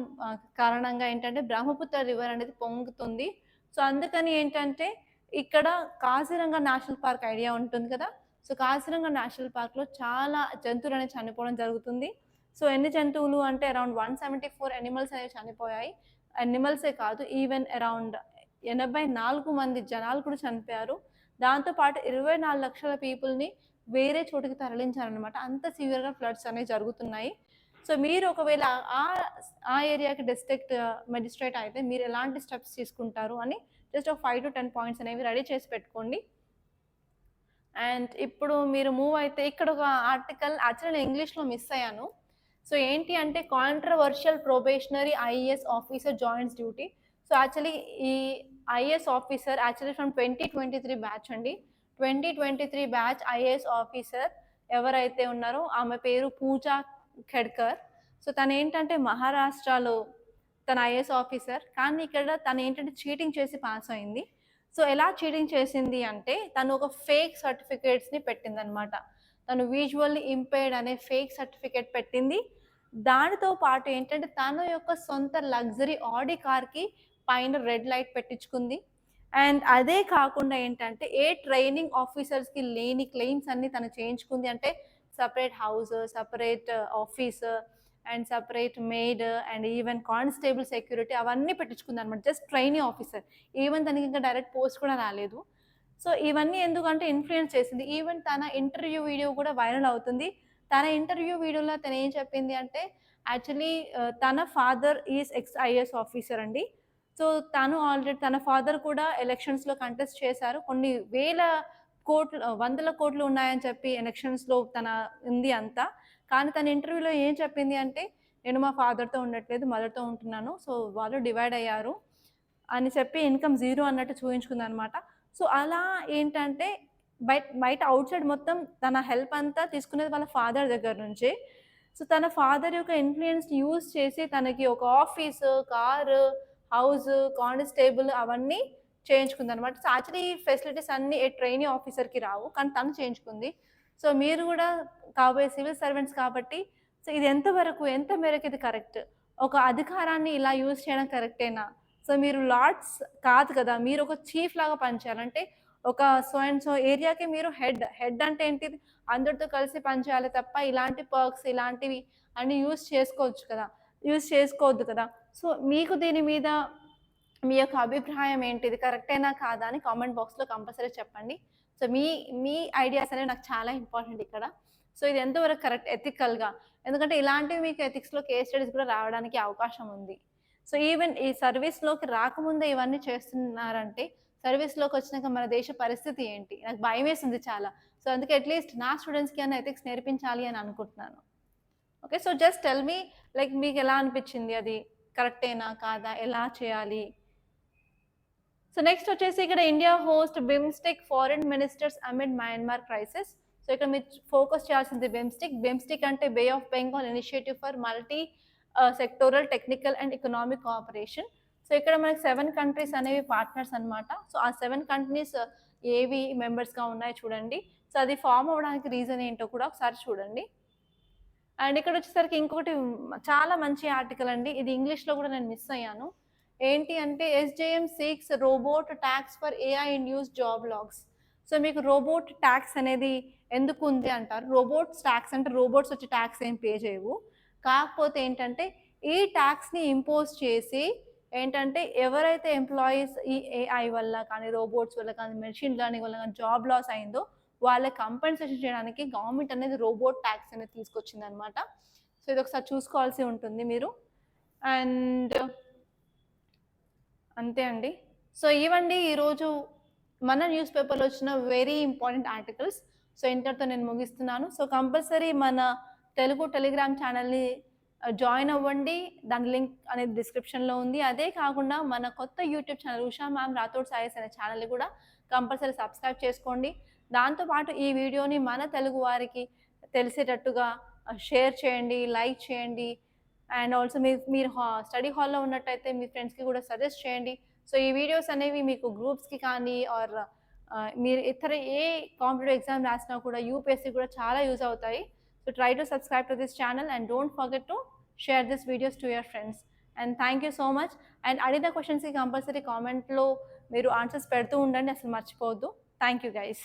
Speaker 1: కారణంగా ఏంటంటే బ్రహ్మపుత్ర రివర్ అనేది పొంగుతుంది. సో అందుకని ఏంటంటే ఇక్కడ కాజిరంగా నేషనల్ పార్క్ ఐడియా ఉంటుంది కదా. సో కాజిరంగా నేషనల్ పార్క్లో చాలా జంతువులు అనేవి చనిపోవడం జరుగుతుంది. సో ఎన్ని జంతువులు అంటే అరౌండ్ 174 ఎనిమల్స్ అనేవి చనిపోయాయి. ఎనిమల్సే కాదు, ఈవెన్ అరౌండ్ 84 మంది జనాలు కూడా చనిపోయారు. దాంతోపాటు 24 లక్షల పీపుల్ని వేరే చోటుకి తరలించారనమాట. అంత సివియర్గా ఫ్లడ్స్ అనేవి జరుగుతున్నాయి. సో మీరు ఒకవేళ ఆ ఏరియాకి మెజిస్ట్రేట్ అయితే మీరు ఎలాంటి స్టెప్స్ తీసుకుంటారు అని జస్ట్ ఒక 5 to 10 పాయింట్స్ అనేవి రెడీ చేసి పెట్టుకోండి. అండ్ ఇప్పుడు మీరు మూవ్ అయితే ఇక్కడ ఒక ఆర్టికల్ యాక్చువల్లీ నేను ఇంగ్లీష్లో మిస్ అయ్యాను. సో ఏంటి అంటే controversial probationary IAS officer joins duty. So actually ఈ IAS officer actually from 2023 batch అండి. 2023 బ్యాచ్ IAS ఆఫీసర్ ఎవరైతే ఉన్నారో ఆమె పేరు పూజా ఖెడ్కర్. సో తను ఏంటంటే మహారాష్ట్రలో తన IAS ఆఫీసర్, కానీ ఇక్కడ తను ఏంటంటే చీటింగ్ చేసి పాస్ అయింది. సో ఎలా చీటింగ్ చేసింది అంటే తను ఒక ఫేక్ సర్టిఫికేట్స్ని పెట్టిందనమాట. తను విజువల్లీ ఇంపైర్డ్ అనే ఫేక్ సర్టిఫికేట్ పెట్టింది. దానితో పాటు ఏంటంటే తన యొక్క సొంత లగ్జరీ ఆడి కార్కి పైన రెడ్ లైట్ పెట్టించుకుంది. అండ్ అదే కాకుండా ఏంటంటే ట్రైనింగ్ ఆఫీసర్స్కి లేని క్లెయిమ్స్ అన్ని తను చేయించుకుంది. అంటే separate house, separate office, and separate maid, and even constable security అవన్నీ పెట్టించుకుంది అనమాట. జస్ట్ ట్రైనింగ్ ఆఫీసర్, ఈవెన్ తనకి ఇంకా డైరెక్ట్ పోస్ట్ కూడా రాలేదు. సో ఇవన్నీ ఎందుకంటే ఇన్ఫ్లుయెన్స్ చేసింది. ఈవెన్ తన ఇంటర్వ్యూ వీడియో కూడా వైరల్ అవుతుంది. తన ఇంటర్వ్యూ వీడియోలో తను ఏం చెప్పింది అంటే యాక్చువల్లీ తన ఫాదర్ ఈజ్ IAS ఆఫీసర్ అండి. సో తను ఆల్రెడీ తన ఫాదర్ కూడా ఎలక్షన్స్లో కంటెస్ట్ చేశారు. కొన్ని వందల కోట్లు ఉన్నాయని చెప్పి ఎలక్షన్స్లో తన ఉంది అంతా. కానీ తన ఇంటర్వ్యూలో ఏం చెప్పింది అంటే నేను మా ఫాదర్తో ఉండట్లేదు, మదర్తో ఉంటున్నాను, సో వాళ్ళు డివైడ్ అయ్యారు అని చెప్పి ఇన్కమ్ 0 అన్నట్టు చూపించుకుంది అనమాట. సో అలా ఏంటంటే బయట అవుట్ సైడ్ మొత్తం తన హెల్ప్ అంతా తీసుకునేది వాళ్ళ ఫాదర్ దగ్గర నుంచే. సో తన ఫాదర్ యొక్క ఇన్ఫ్లుయెన్స్ని యూజ్ చేసి తనకి ఒక ఆఫీసు, కారు, హౌస్, కానిస్టేబుల్ అవన్నీ చేయించుకుంది అనమాట. సో యాక్చువల్లీ ఫెసిలిటీస్ అన్నీ ట్రైనింగ్ ఆఫీసర్కి రావు, కానీ తను చేయించుకుంది. సో మీరు కూడా కాబోయే సివిల్ సర్వెంట్స్ కాబట్టి సో ఇది ఎంత మేరకు ఇది కరెక్ట్? ఒక అధికారాన్ని ఇలా యూజ్ చేయడం కరెక్టేనా? సో మీరు లార్డ్స్ కాదు కదా! మీరు ఒక చీఫ్ లాగా పనిచేయాలి. అంటే ఒక సో అండ్ సో ఏరియాకి మీరు హెడ్. హెడ్ అంటే ఏంటిది? అందరితో కలిసి పనిచేయాలి తప్ప ఇలాంటి పర్క్స్ ఇలాంటివి అన్నీ యూజ్ చేసుకోవచ్చు కదా! యూజ్ చేసుకోవద్దు కదా! సో మీకు దీని మీద మీ యొక్క అభిప్రాయం ఏంటిది? కరెక్టేనా కాదా అని కామెంట్ బాక్స్‌లో కంపల్సరీ చెప్పండి. సో మీ మీ ఐడియాస్ అనేవి నాకు చాలా ఇంపార్టెంట్ ఇక్కడ. సో ఇది ఎంతవరకు కరెక్ట్ ఎథికల్‌గా? ఎందుకంటే ఇలాంటివి మీకు ఎథిక్స్‌లో కేస్ స్టడీస్ కూడా రావడానికి అవకాశం ఉంది. సో ఈవెన్ ఈ సర్వీస్‌లోకి రాకముందే ఇవన్నీ చేస్తున్నారంటే, సర్వీస్‌లోకి వచ్చినాక మన దేశ పరిస్థితి ఏంటి? నాకు భయమేసింది చాలా. సో అందుకే అట్‌లీస్ట్ నా స్టూడెంట్స్‌కి అన్నా ఎథిక్స్ నేర్పించాలి అని అనుకుంటున్నాను. Okay. So just tell me like మీకెలా అనిపిచ్చింది అది? కరెక్టేనా? కాదా? ఎలా చేయాలి? సో నెక్స్ట్ వచ్చేసి ఇక్కడ India host BIMSTEC foreign ministers amid Myanmar crisis. So ఇక్కడ మీరు ఫోకస్ చేయాల్సింది బిమ్‌స్టెక్. బిమ్‌స్టెక్ అంటే bay of Bengal initiative for multi sectoral technical and economic cooperation. So ఇక్కడ మనకి 7 కంట్రీస్ అనేవి పార్ట్నర్స్ అన్నమాట. సో ఆ 7 కంట్రీస్ ఏవి మెంబర్స్‌గా ఉన్నాయో చూడండి. సో అది ఫార్మ్ అవ్వడానికి రీజన్ ఏంటో కూడా ఒకసారి చూడండి. అండ్ ఇక్కడ వచ్చేసరికి ఇంకొకటి చాలా మంచి ఆర్టికల్ అండి. ఇది ఇంగ్లీష్‌లో కూడా నేను మిస్ అయ్యాను. ఏంటి అంటే SJM seeks robot tax for AI induced job lags. So మీకు రోబోట్ టాక్స్ అనేది ఎందుకు ఉంది అంటారు. రోబోట్స్ టాక్స్ అంటే రోబోట్స్ వచ్చి టాక్స్ ఏం పే చేయవు. కాకపోతే ఏంటంటే ఈ టాక్స్‌ని ఇంపోజ్ చేసి ఏంటంటే ఎవరైతే ఎంప్లాయీస్ ఈ ఏఐ వల్ల కానీ, రోబోట్స్ వల్ల కానీ, మెషిన్ లెర్నింగ్ వల్ల కానీ జాబ్ లాస్ అయిందో వాళ్ళకి కంపెన్సేషన్ చేయడానికి గవర్నమెంట్ అనేది రోబోట్ ట్యాక్స్ అనేది తీసుకొచ్చిందనమాట. సో ఇది ఒకసారి చూసుకోవాల్సి ఉంటుంది మీరు. అండ్ అంతే అండి. సో ఇవండి ఈరోజు మన న్యూస్ పేపర్‌లో వచ్చిన వెరీ ఇంపార్టెంట్ ఆర్టికల్స్. సో ఇంతటితో నేను ముగిస్తున్నాను. సో కంపల్సరీ మన తెలుగు టెలిగ్రామ్ ఛానల్‌ని జాయిన్ అవ్వండి. దాని లింక్ అనేది డిస్క్రిప్షన్‌లో ఉంది. అదే కాకుండా మన కొత్త YouTube channel Usha ma'am Rathod సాయిస్ అనే ఛానల్‌ని కూడా కంపల్సరీ సబ్స్క్రైబ్ చేసుకోండి. దాంతో పాటు ఈ వీడియోని మన తెలుగు వారికి తెలిసేటట్టుగా షేర్ చేయండి, లైక్ చేయండి. అండ్ ఆల్సో మీరు స్టడీ హాల్‌లో ఉన్నట్టయితే మీ ఫ్రెండ్స్‌కి కూడా సజెస్ట్ చేయండి. సో ఈ వీడియోస్ అనేవి మీకు గ్రూప్స్‌కి కానీ ఆర్ మీరు ఇతర ఏ కాంపిటీటివ్ ఎగ్జామ్ రాసినా కూడా యూపీఎస్‌సి కూడా చాలా యూజ్ అవుతాయి. So try to subscribe to this channel and don't forget to share this videos to your friends. And thank you so much. And అడిగిన క్వెషన్స్‌కి కంపల్సరీ కామెంట్‌లో మీరు ఆన్సర్స్ పెడుతూ ఉండండి. అసలు మర్చిపోవద్దు. Thank you guys.